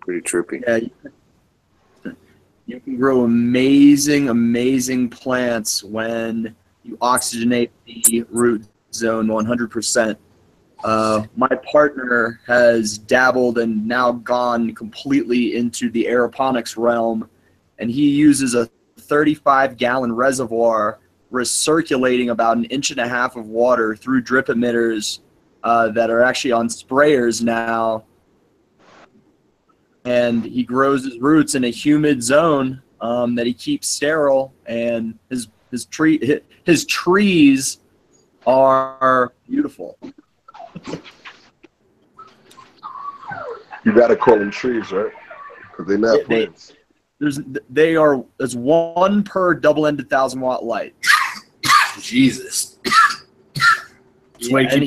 Pretty trippy. Yeah, you can grow amazing plants when you oxygenate the root zone 100%. My partner has dabbled and now gone completely into the aeroponics realm, and he uses a 35-gallon reservoir recirculating about 1.5 inches of water through drip emitters that are actually on sprayers now. And he grows his roots in a humid zone that he keeps sterile, and his trees are beautiful. You gotta call them trees, right? Because they're not plants. There's one per double-ended 1,000-watt light. Jesus. Yeah, and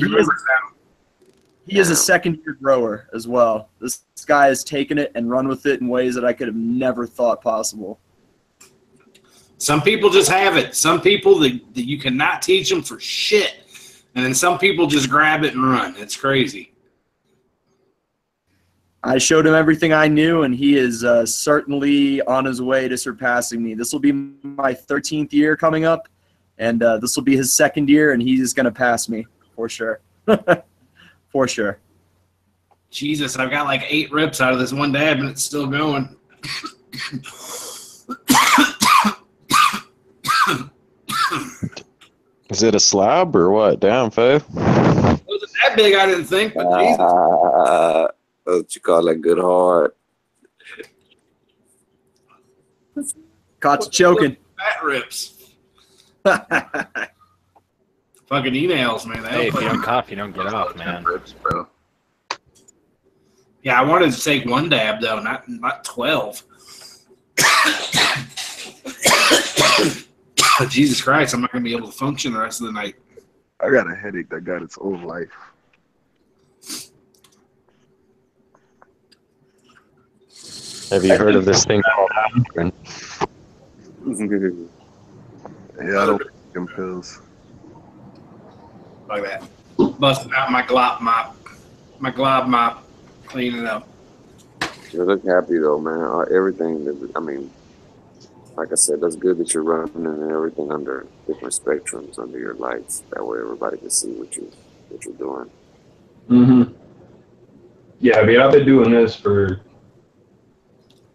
he is a second-year grower as well. This guy has taken it and run with it in ways that I could have never thought possible. Some people just have it. Some people that you cannot teach them for shit. And then some people just grab it and run. It's crazy. I showed him everything I knew, and he is certainly on his way to surpassing me. This will be my 13th year coming up, and this will be his second year, and he's going to pass me for sure. For sure. Jesus, I've got like 8 rips out of this one dab, and it's still going. Is it a slab or what? Damn, Fo. It wasn't that big, I didn't think, but Jesus. What you call that? Good heart. Caught you choking. Fat rips. Fucking emails, man. Hey, if you don't cough, you don't get off, man. Rips, bro. Yeah, I wanted to take one dab though, not 12. Jesus Christ, I'm not gonna be able to function the rest of the night. I got a headache that got its own life. Have you heard of this thing called aspirin? Yeah, I don't take them pills. Like that. Busting out my glob mop. Cleaning it up. You look happy though, man. Everything that, I mean, like I said, that's good that you're running and everything under different spectrums under your lights. That way everybody can see what you're doing. Mm-hmm. Yeah, I mean, I've been doing this for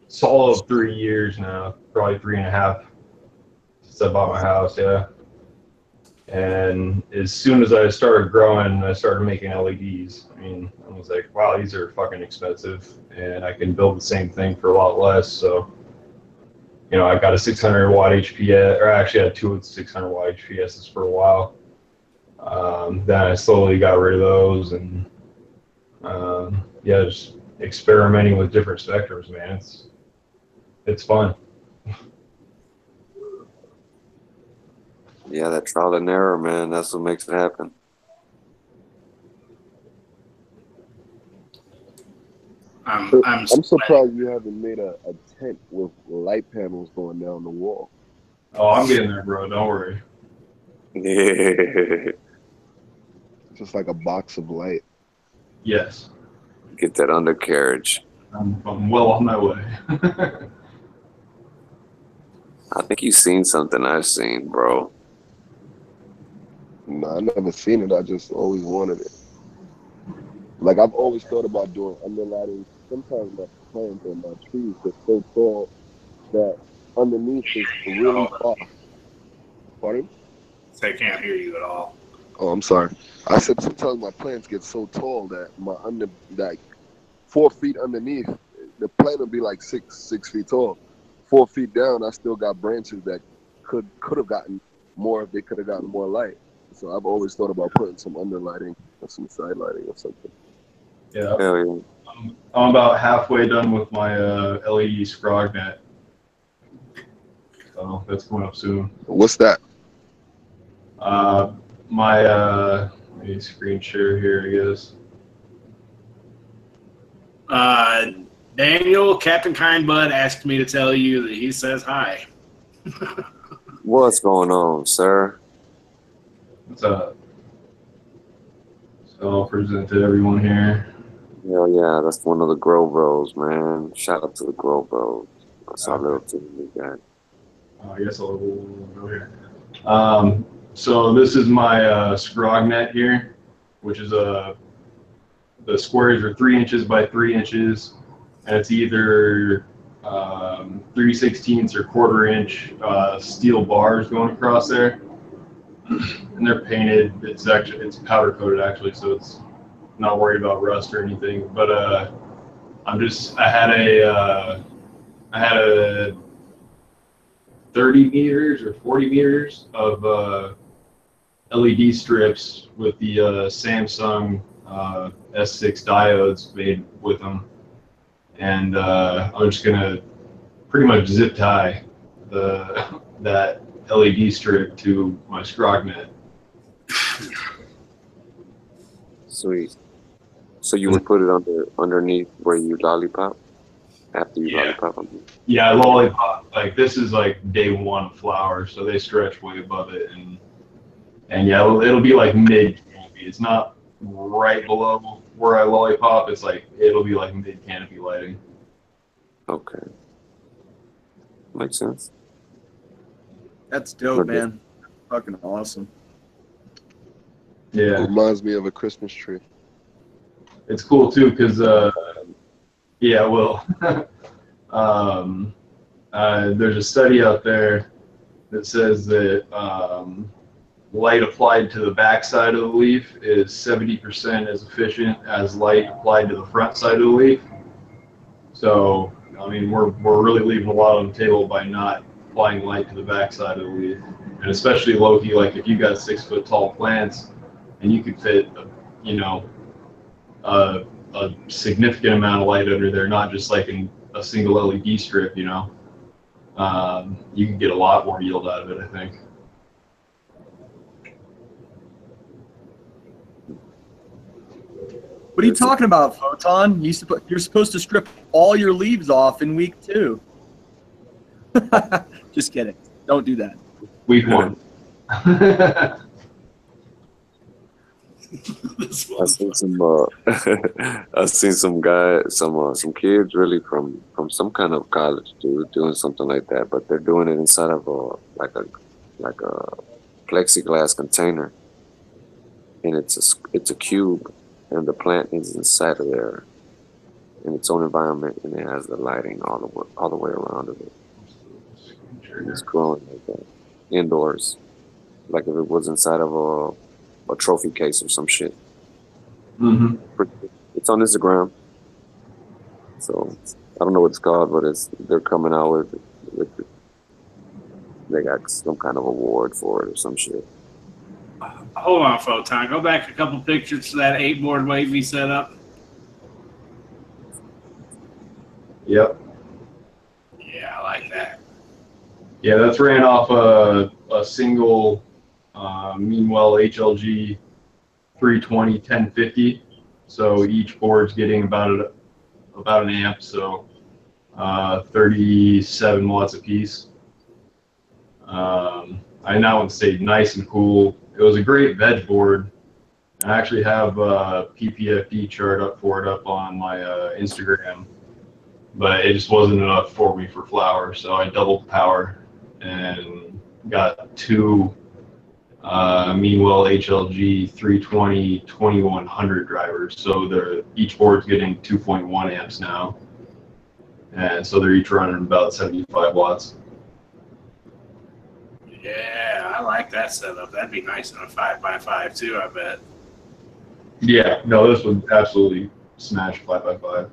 solid 3 years now, probably 3.5 since I bought my house, yeah. And as soon as I started growing, I started making LEDs. I mean, I was like, wow, these are fucking expensive, and I can build the same thing for a lot less. So, you know, I got a 600 watt HPS, or actually I had 2 600 watt HPSs for a while. Then I slowly got rid of those, and yeah, just experimenting with different spectrums, man. It's fun. Yeah, that trial and error, man. That's what makes it happen. I'm surprised you haven't made a tent with light panels going down the wall. Oh, I'm getting there, bro. Don't worry. Yeah. Just like a box of light. Yes. Get that undercarriage. I'm well on my way. I think you've seen something I've seen, bro. No, I never seen it. I just always wanted it. Like, I've always thought about doing underlighting. Sometimes my plants and my trees get so tall that underneath is really far. Pardon? I can't hear you at all. Oh, I'm sorry. I said sometimes my plants get so tall that like 4 feet underneath, the plant will be like 6 feet tall. 4 feet down, I still got branches that could have gotten more if they could have gotten more light. So I've always thought about putting some underlighting or some side lighting or something. Yeah. Hell yeah. I'm about halfway done with my LED scrog net. So that's coming up soon. What's that? Let me screen share here, I guess. Daniel, Captain Kindbud asked me to tell you that he says hi. What's going on, sir? What's up? So I'll present to everyone here. Hell yeah, that's one of the Grow Bros, man. Shout out to the Grow Bros. That's our little team we got. I guess I'll go here. So this is my scrog net here, which is the squares are 3 inches by 3 inches, and it's either 3/16 or 1/4 inch steel bars going across there, and they're painted. It's powder coated actually, so it's not worried about rust or anything. But I had a 30 meters or 40 meters of LED strips with the Samsung S6 diodes made with them, and I'm just gonna pretty much zip tie that LED strip to my scrog net. Sweet. So you would put it underneath where you lollipop after you lollipop them? Yeah, lollipop. Like this is like day one flower, so they stretch way above it, and yeah, it'll be like mid canopy. It's not right below where I lollipop. It's like it'll be like mid canopy lighting. Okay. Makes sense. That's dope, man. Fucking awesome. Yeah. It reminds me of a Christmas tree. It's cool too, because yeah, well, there's a study out there that says that light applied to the back side of the leaf is 70% as efficient as light applied to the front side of the leaf. So, I mean, we're really leaving a lot on the table by not applying light to the back side of the leaf, and especially low-key, like if you got 6 foot tall plants and you could fit, you know, a significant amount of light under there, not just like in a single LED strip, you know, you can get a lot more yield out of it, I think. What are you talking about, Photon? You're supposed to strip all your leaves off in week 2. Just kidding. Don't do that. Week 1. I seen some I seen some guys, some kids really from some kind of college doing something like that, but they're doing it inside of a plexiglass container, and it's a cube, and the plant is inside of there in its own environment, and it has the lighting all the way around of it. And it's growing like that indoors, like if it was inside of a trophy case or some shit. Mm-hmm. It's on Instagram, so I don't know what it's called, but they're coming out with they got some kind of award for it or some shit. Hold on, Photon. Go back a couple pictures to that 8-board wavy setup. Yep. Yeah, I like that. Yeah, that's ran off a single Meanwell HLG 320 1050. So each board's getting about an amp, so 37 watts a piece. I now want to stay nice and cool. It was a great veg board. I actually have a PPFD chart up on my Instagram, but it just wasn't enough for me for flower, so I doubled the power and got 2 Meanwell HLG 320 2100 drivers. So each board's getting 2.1 amps now, and so they're each running about 75 watts. Yeah, I like that setup. That'd be nice on a 5x5 too, I bet. Yeah, no, this would absolutely smash 5x5.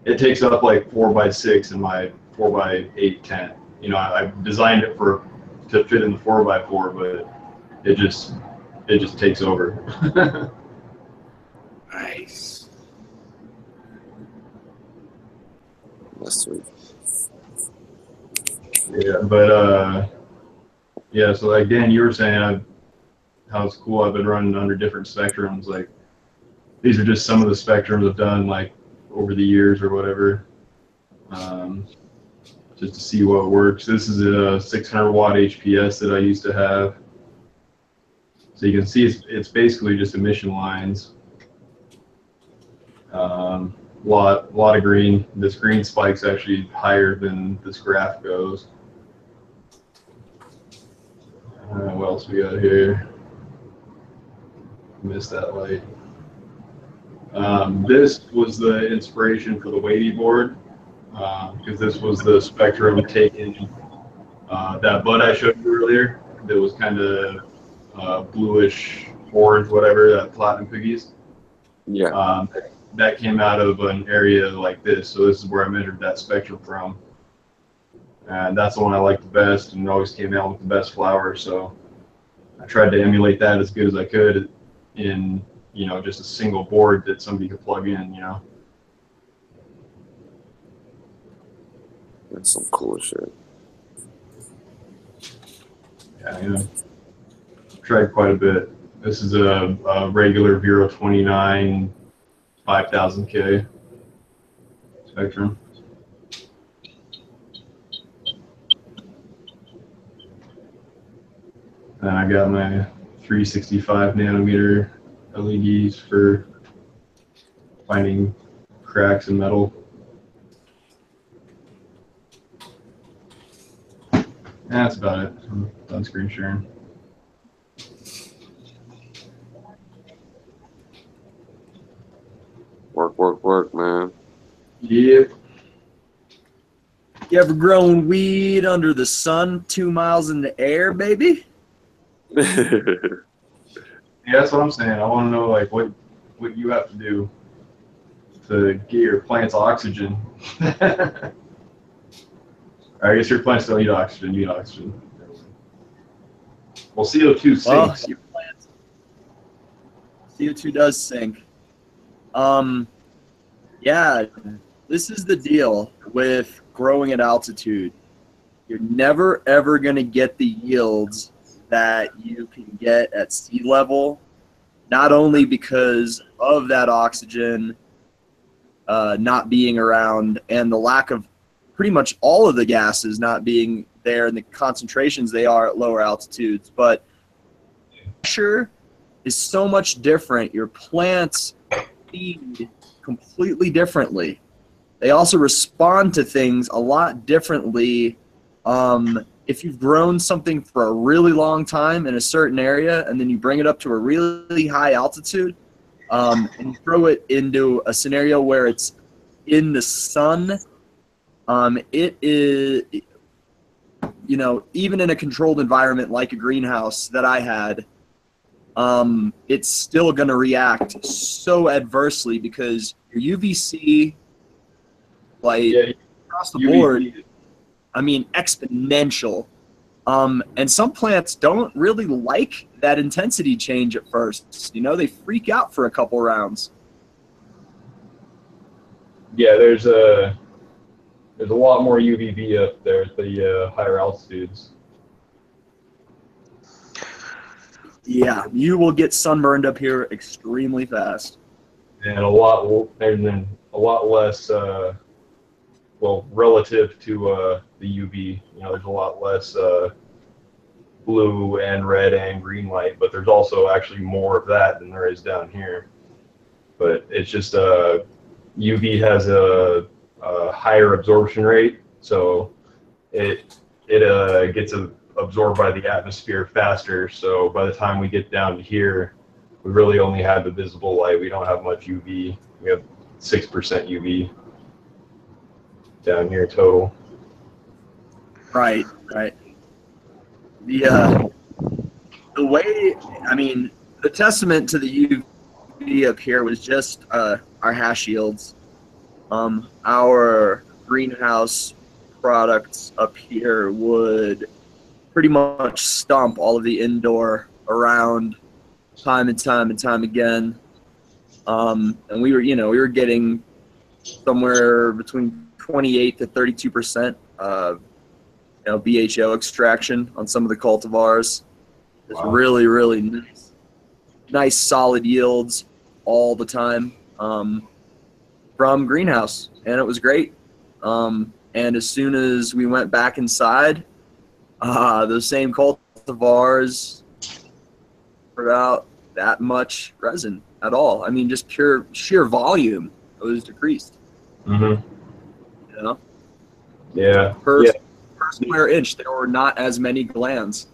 It takes up like 4x6 in my 4x8 tent. You know, I designed it to fit in the 4x4, but it just takes over. Nice. That's sweet. Yeah, but yeah. So like Dan, you were saying how it's cool. I've been running under different spectrums. Like these are just some of the spectrums I've done like over the years or whatever, just to see what works. This is a 600 watt HPS that I used to have. So you can see it's basically just emission lines. Lot of green. This green spike's actually higher than this graph goes. What else we got here? Missed that light. This was the inspiration for the weighty board, because this was the spectrum taken, that bud I showed you earlier that was kind of bluish orange, whatever, that platinum piggies. Yeah. That came out of an area like this, so this is where I measured that spectrum from. And that's the one I liked the best, and it always came out with the best flower, so I tried to emulate that as good as I could in, just a single board that somebody could plug in. That's some cool shit. Yeah. Tried quite a bit. This is a regular Vero 29 5000K spectrum. And I got my 365 nanometer LEDs for finding cracks in metal. That's about it. I'm done screen sharing. Work, man. Yep. You ever grown weed under the sun 2 miles in the air, baby? Yeah, that's what I'm saying. I want to know like what you have to do to get your plants oxygen. I guess your plants don't need oxygen. You need oxygen. Well, CO2 sinks. Well, your plants, CO2 does sink. Yeah, this is the deal with growing at altitude. You're never ever going to get the yields that you can get at sea level, not only because of that oxygen not being around and the lack of pretty much all of the gases not being there in the concentrations they are at lower altitudes, but pressure is so much different. Your plants feed completely differently. They also respond to things a lot differently. If you've grown something for a really long time in a certain area and then you bring it up to a really high altitude and you throw it into a scenario where it's in the sun, it is, even in a controlled environment like a greenhouse that I had, it's still going to react so adversely because your UVC, across the board, exponential. And some plants don't really like that intensity change at first. They freak out for a couple rounds. Yeah, there's a lot more UVB up there at the higher altitudes. Yeah, you will get sunburned up here extremely fast. And a lot less, relative to the UV. There's a lot less blue and red and green light, but there's also actually more of that than there is down here. But it's just UV has a higher absorption rate, so it gets absorbed by the atmosphere faster. So by the time we get down to here, we really only have the visible light. We don't have much UV. We have 6% UV down here total. Right. The way, the testament to the UV up here was just our hash yields. Our greenhouse products up here would pretty much stomp all of the indoor around time and time again. And we were getting somewhere between 28 to 32% of BHO extraction on some of the cultivars. It's really, really nice solid yields all the time from greenhouse, and it was great. And as soon as we went back inside, those same cultivars without that much resin at all. I mean, just sheer volume was decreased. Mm-hmm. You know? Yeah. Per square inch, there were not as many glands.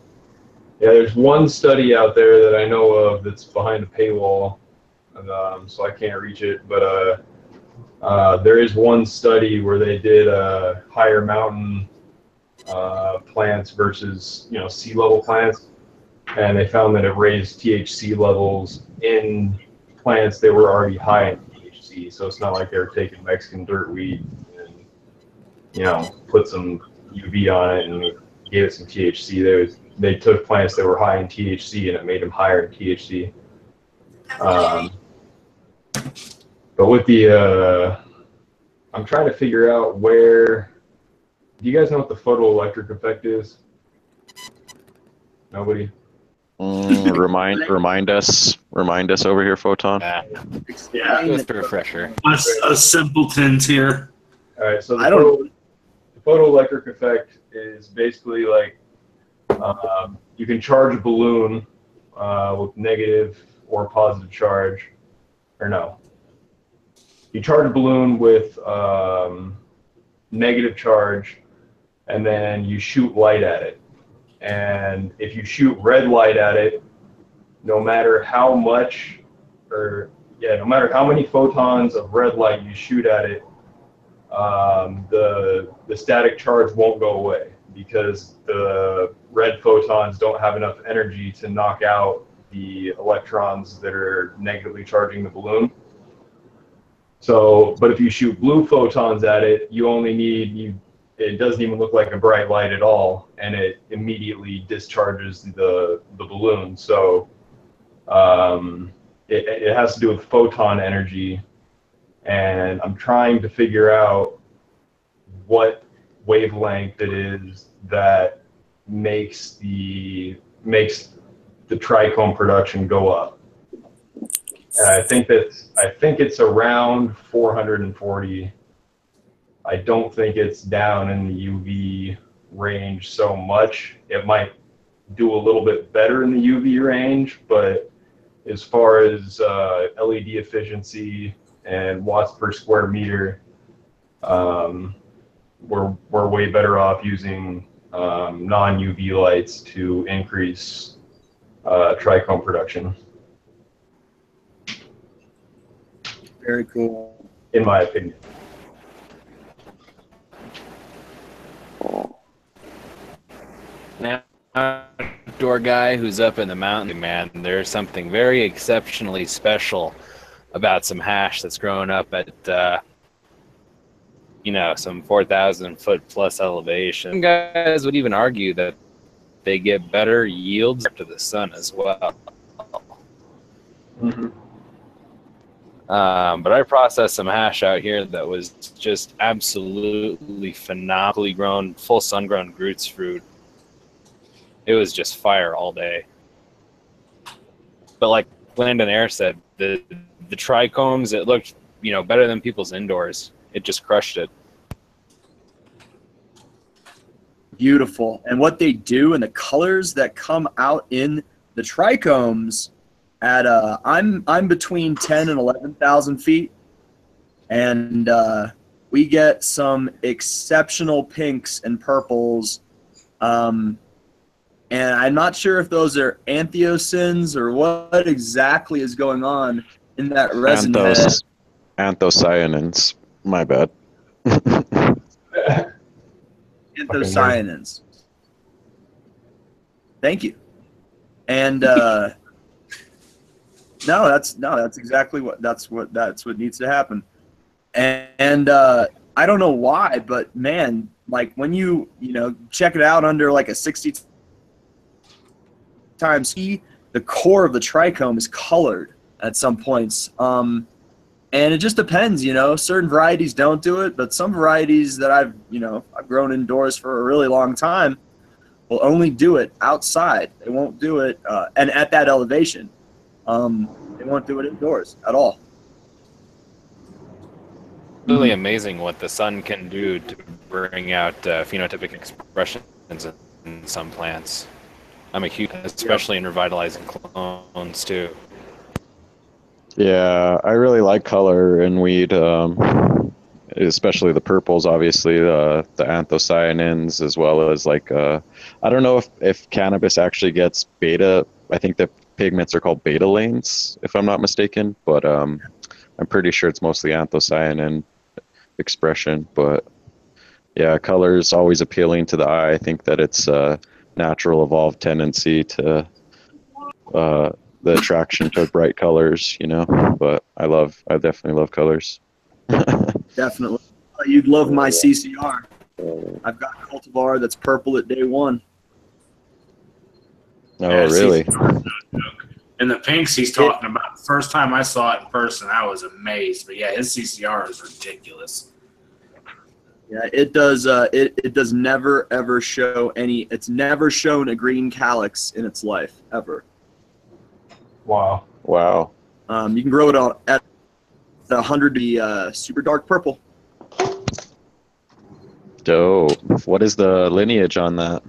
Yeah, there's one study out there that I know of that's behind a paywall, so I can't reach it. But there is one study where they did higher mountain plants versus sea level plants, and they found that it raised THC levels in plants that were already high in THC. So it's not like they were taking Mexican dirt weed and put some UV on it and gave it some THC. They took plants that were high in THC and it made them higher in THC. But with the, I'm trying to figure out where. Do you guys know what the photoelectric effect is? Nobody. Remind us over here, Photon. Yeah, just a refresher. A simpletons here. All right, so the photoelectric effect is basically like you can charge a balloon with negative or positive charge, or no. You charge a balloon with negative charge, and then you shoot light at it. And if you shoot red light at it, no matter how many photons of red light you shoot at it, the static charge won't go away because the red photons don't have enough energy to knock out the electrons that are negatively charging the balloon. So, but if you shoot blue photons at it, it doesn't even look like a bright light at all, and it immediately discharges the balloon. So it has to do with photon energy, and I'm trying to figure out what wavelength it is that makes the trichome production go up. And I think it's around 440. I don't think it's down in the UV range so much. It might do a little bit better in the UV range, but as far as LED efficiency and watts per square meter, we're way better off using non-UV lights to increase trichome production. Very cool. In my opinion. Now, outdoor guy who's up in the mountain, man, there's something very exceptionally special about some hash that's growing up at some 4,000 foot plus elevation. Some guys would even argue that they get better yields to the sun as well. Mm-hmm. But I processed some hash out here that was just absolutely phenomenally grown, full sun-grown Groots fruit. It was just fire all day. But like Landon Air said, the trichomes, it looked better than people's indoors. It just crushed it. Beautiful. And what they do and the colors that come out in the trichomes at I'm between 10 and 11,000 feet, and we get some exceptional pinks and purples, and I'm not sure if those are anthocyanins or what exactly is going on in that resin head. Anthocyanins. My bad. Anthocyanins. Thank you. And that's exactly what needs to happen. And I don't know why, but man, like when you check it out under like a 60 times E, the core of the trichome is colored at some points. And And it just depends, certain varieties don't do it, but some varieties that I've grown indoors for a really long time will only do it outside. They won't do it, and at that elevation, they won't do it indoors at all. Really amazing what the sun can do to bring out phenotypic expressions in some plants. I'm a huge, especially in revitalizing clones too. Yeah, I really like color in weed, especially the purples, obviously, the anthocyanins, as well as I don't know if cannabis actually gets beta. I think the pigments are called beta lanes, if I'm not mistaken, but I'm pretty sure it's mostly anthocyanin expression. But yeah, color is always appealing to the eye. I think that it's a natural evolved tendency to the attraction to bright colors, but I definitely love colors. Definitely. You'd love my CCR. I've got a cultivar that's purple at day one. Oh, really? And the pinks he's talking about, the first time I saw it in person, I was amazed. But yeah, his CCR is ridiculous. Yeah, it does. It does never ever show any. It's never shown a green calyx in its life ever. Wow. You can grow it at 100 to be super dark purple. Dope. What is the lineage on that?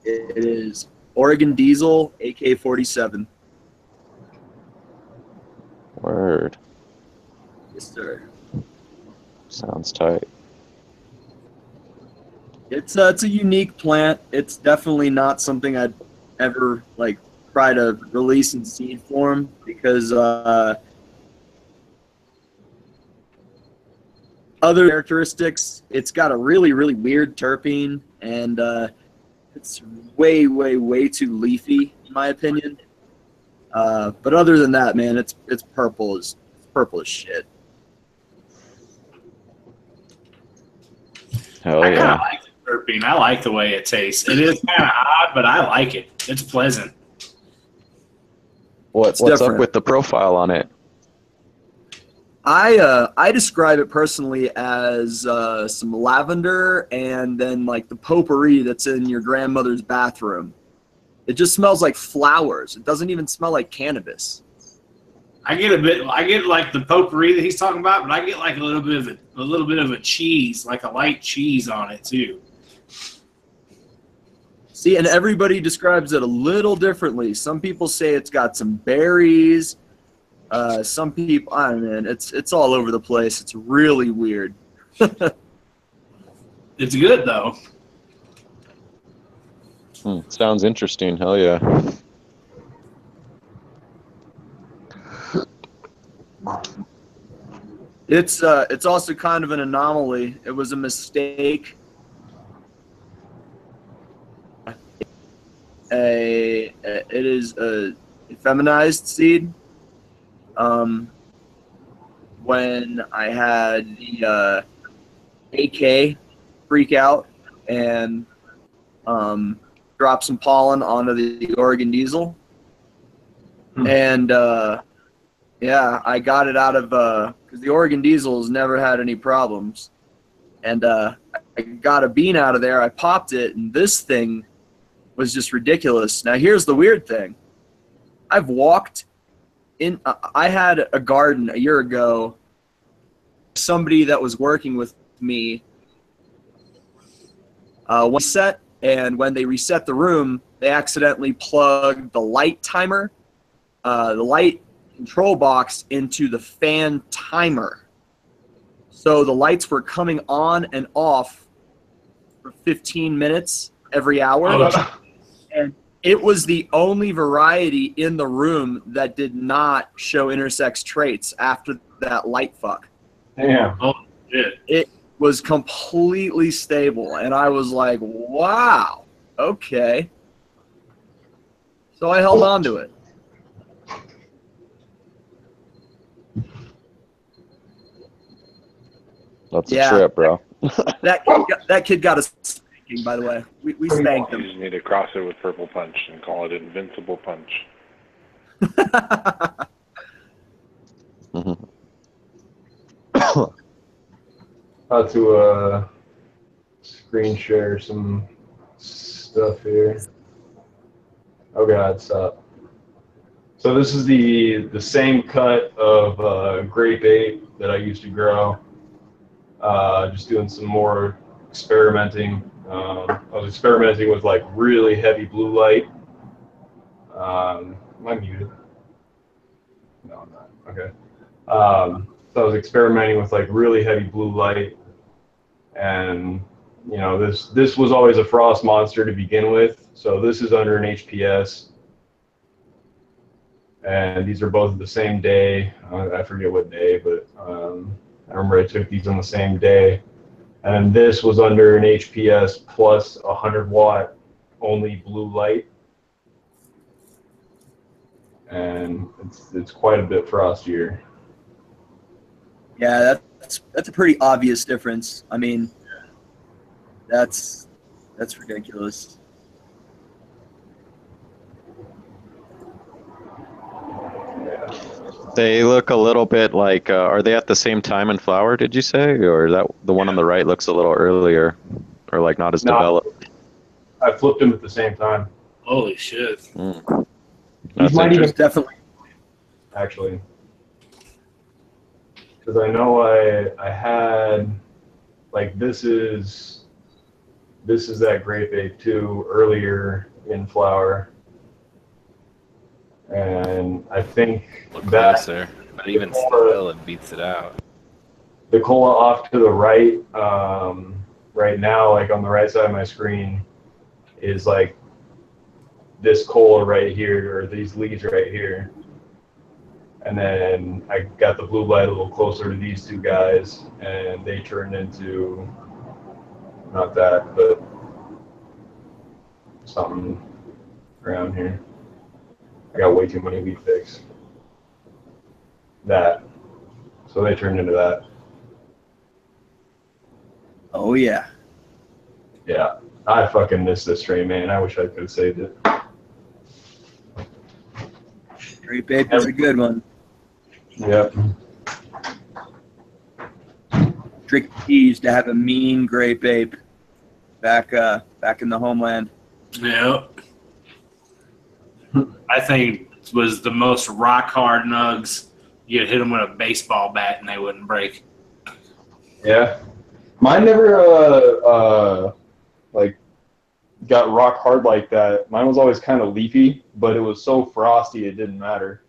It is Oregon Diesel AK-47. Word. Yes, sir. Sounds tight. It's a unique plant. It's definitely not something I'd ever try to release in seed form because other characteristics, it's got a really, really weird terpene, and it's way, way, way too leafy, in my opinion. But other than that, man, it's purple as shit. Hell I kind yeah. of like the terpene. I like the way it tastes. It is kind of odd, but I like it. It's pleasant. What's different. up with the profile on it? I describe it personally as some lavender and then the potpourri that's in your grandmother's bathroom. It just smells like flowers. It doesn't even smell like cannabis. I get the potpourri that he's talking about, but I get a little bit of a cheese, like a light cheese on it too. See, and everybody describes it a little differently. Some people say it's got some berries. Some people, I don't know, man, it's all over the place. It's really weird. It's good though. Sounds interesting. Hell yeah. It's also kind of an anomaly. It was a mistake. It is a feminized seed. When I had the AK freak out and drop some pollen onto the Oregon Diesel, and yeah, I got it out of because the Oregon Diesel has never had any problems, and I got a bean out of there. I popped it, and this thing was just ridiculous. Now here's the weird thing: I've walked in. I had a garden a year ago. Somebody that was working with me one set, and when they reset the room, they accidentally plugged the light timer, the light control box into the fan timer. So the lights were coming on and off for 15 minutes every hour. And it was the only variety in the room that did not show intersex traits after that light fuck. Damn. Oh, shit. It was completely stable. And I was like, wow, okay. So I held on to it. That's a trip, bro. That kid got a spanking, by the way. We spanked You him. just need to cross it with Purple Punch and call it Invincible Punch. About to screen share some stuff here. Oh God, stop. So this is the same cut of grape ape that I used to grow. Just doing some more experimenting. I was experimenting with like really heavy blue light. Am I muted? No, I'm not. Okay. So I was experimenting with like really heavy blue light, and you know this was always a frost monster to begin with. So this is under an HPS, and these are both the same day. I forget what day, but I remember I took these on the same day. And this was under an HPS plus 100-watt only blue light, and it's quite a bit frostier. Yeah, that's a pretty obvious difference. I mean, that's ridiculous. They look a little bit like, are they at the same time in flower, did you say? Or that the one on the right looks a little earlier, or like not as developed? I flipped them at the same time. Holy shit. Mm. These might even definitely. Actually. Because I know I had, like, this is that grape ape too, earlier in flower. And I think Look that closer, but even still, it beats it out. the cola off to the right, right now, like on the right side of my screen, is like this cola right here, or these leaves right here. And then I got the blue light a little closer to these two guys, and they turned into, not that, but something around here. I got way too many wheat picks. That. So they turned into that. Oh, yeah. Yeah. I fucking missed this strain, man. I wish I could have saved it. Grape ape is a good one. Yep. Tricky used to have a mean grape ape back in the homeland. Yep. I think it was the most rock hard nugs. You'd hit them with a baseball bat and they wouldn't break. Yeah. Mine never like got rock hard like that. Mine was always kind of leafy, but it was so frosty it didn't matter.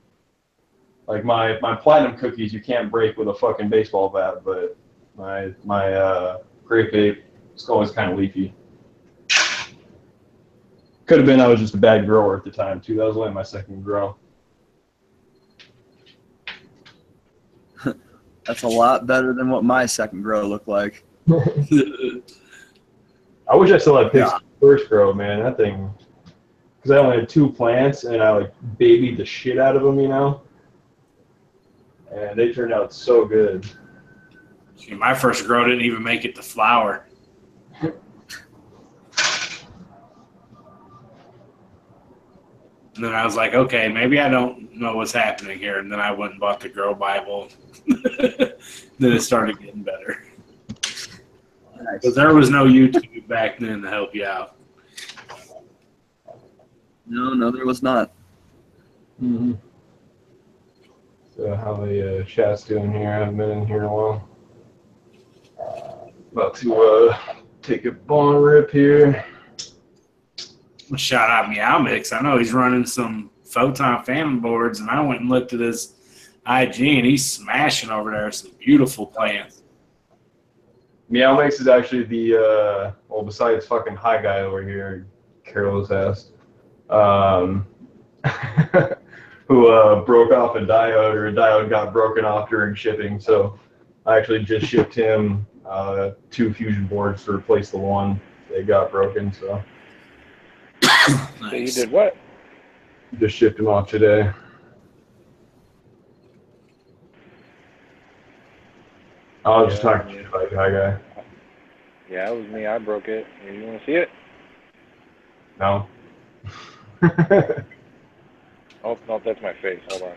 Like my platinum cookies you can't break with a fucking baseball bat, but my grape ape is always kind of leafy. Could have been I was just a bad grower at the time too. That was only my second grow. That's a lot better than what my second grow looked like. I wish I still had picks first grow, man. That thing, because I only had 2 plants and I like babied the shit out of them, you know. And they turned out so good. See, my first grow didn't even make it to flower. And then I was like, okay, maybe I don't know what's happening here. And then I went and bought the Grow Bible. Then it started getting better. Because there was no YouTube back then to help you out. No, there was not. Mm-hmm. So how the chat's doing here? I haven't been in here in a while. About to take a bone rip here. Shout out Meow Mix. I know he's running some Photon Phantom boards, and I went and looked at his IG, and he's smashing over there. Some beautiful plants. Meow Mix is actually the well, besides fucking high guy over here, Carol's ass, who broke off a diode, or a diode got broken off during shipping. So I actually just shipped him 2 fusion boards to replace the one that got broken. So. Nice. So you did what? Just shipped him off today. I was just talking to you about high guy. Yeah, it was me. I broke it. You want to see it? No. Oh, no, that's my face. Hold on.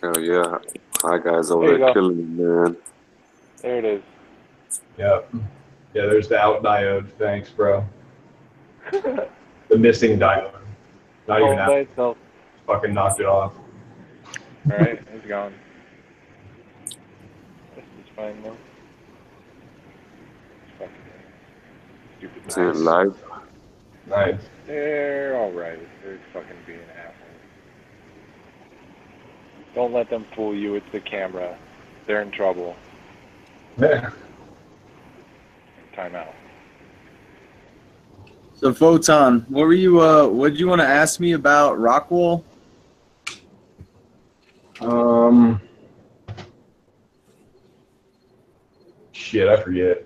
Hell yeah. Hi, guys over there killing me, man. There it is. Yep. Yeah, there's the out diode. Thanks, bro. The missing diode. Not even Home by out. itself. Fucking knocked it off. All right, it's gone. This is fine though. It's fucking stupid. Is it live? Nice. They're all right. They're fucking being assholes. Don't let them fool you. It's the camera. They're in trouble. Yeah. Time out. So Photon, what did you want to ask me about Rockwool? Shit, I forget.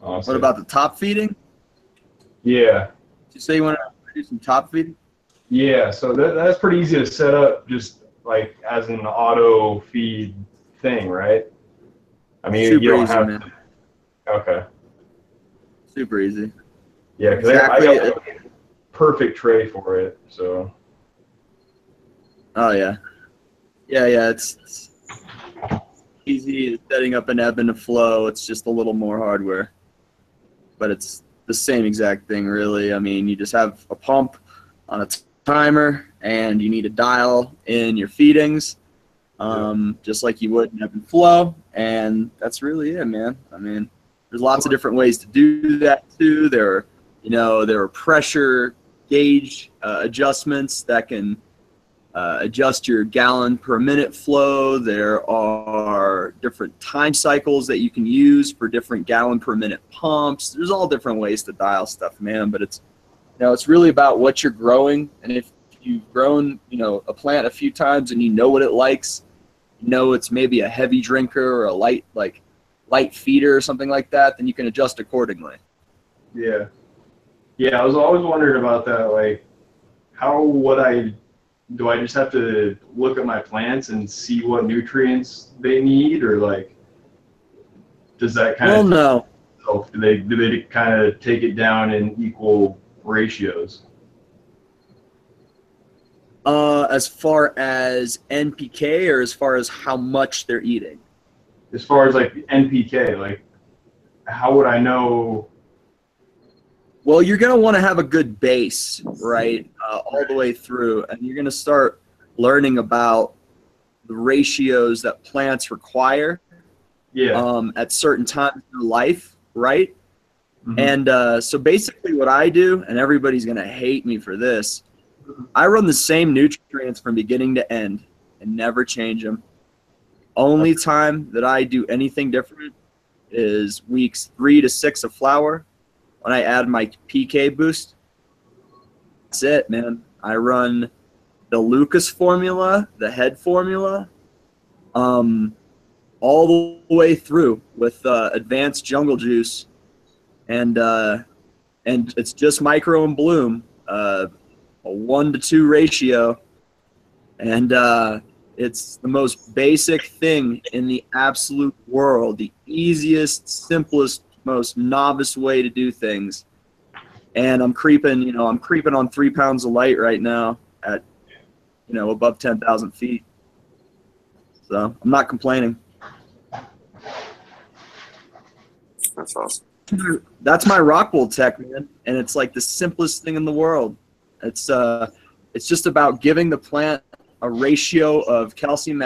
Honestly. What about the top feeding? Yeah. Did you say you want to do some top feeding? Yeah, so that's pretty easy to set up just like as an auto feed thing, right? I mean, Super you don't easy, have man. to. Okay. Super easy. Yeah, because Exactly. I got the perfect tray for it, so. Oh yeah. Yeah, it's easy setting up an ebb and a flow. It's just a little more hardware, but it's the same exact thing, really. I mean, you just have a pump on a timer, and you need to dial in your feedings, just like you would in ebb and flow, and that's really it, man. I mean, there's lots of different ways to do that too. There are pressure gauge adjustments that can adjust your gallon per minute flow. There are different time cycles that you can use for different gallon per minute pumps. There's all different ways to dial stuff, man. But it's really about what you're growing. And if you've grown, a plant a few times and you know what it likes, it's maybe a heavy drinker or a light feeder or something like that, then you can adjust accordingly. Yeah. Yeah, I was always wondering about that. Like, do I just have to look at my plants and see what nutrients they need, or like, does that kind of? Well, no. Do they kind of take it down in equal ratios? As far as NPK, or as far as how much they're eating? As far as like NPK, like, how would I know? Well, you're going to want to have a good base, right, all the way through. And you're going to start learning about the ratios that plants require at certain times in their life, right? Mm-hmm. And so basically what I do, and everybody's going to hate me for this, I run the same nutrients from beginning to end and never change them. Only time that I do anything different is weeks 3 to 6 of flower, when I add my PK boost. That's it, man. I run the Lucas formula, the head formula, all the way through with advanced jungle juice, and it's just micro and bloom, a 1-to-2 ratio, and it's the most basic thing in the absolute world, the easiest, simplest, most novice way to do things. And I'm creeping on 3 pounds of light right now at above 10,000 feet, so I'm not complaining. That's awesome. That's my Rockwool tech, man, and it's like the simplest thing in the world. It's just about giving the plant a ratio of calcium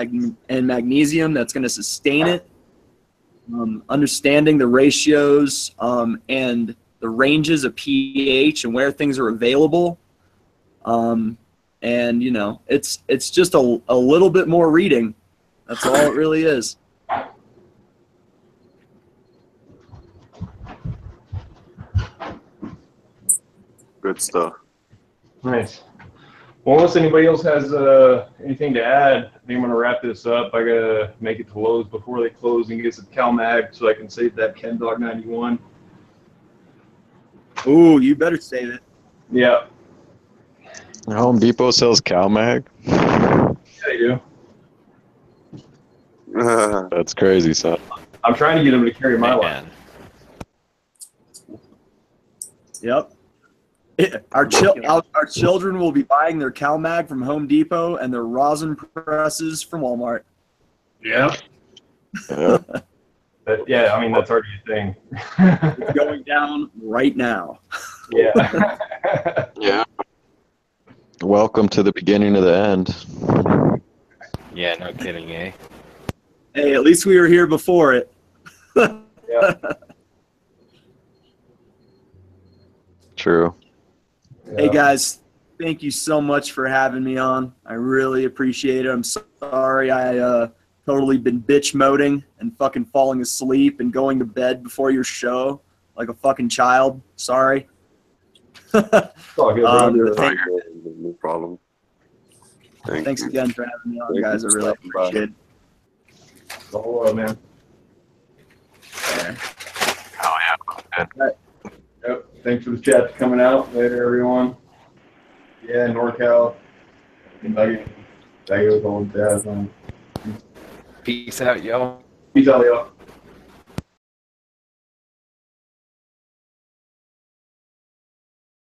and magnesium that's going to sustain it. Understanding the ratios and the ranges of pH and where things are available, and it's just a little bit more reading. That's all it really is. Good stuff. Nice. Well, unless anybody else has anything to add, I think I'm gonna wrap this up. I gotta make it to Lowe's before they close and get some CalMag so I can save that Ken Dog 91. Ooh, you better save it. Yeah. Home Depot sells CalMag. Yeah, they do. That's crazy, son. I'm trying to get them to carry my line. Yep. Our children will be buying their CalMag from Home Depot and their rosin presses from Walmart. Yep. Yeah. That But yeah, I mean that's already a thing. It's going down right now. Yeah. Yeah. Welcome to the beginning of the end. Yeah, no kidding, eh? Hey, at least we were here before it. Yeah. True. Hey guys, thank you so much for having me on. I really appreciate it. I'm sorry I totally been bitch moding and fucking falling asleep and going to bed before your show like a fucking child. Sorry. It's all good, bro. No problem. Thanks again for having me on, guys. I really appreciate it. The whole world, man. Yeah. Oh yeah. Yep. Thanks for the chat coming out. Later, everyone. Yeah, NorCal. Back with old jazz on. Peace out, y'all. Peace out, y'all.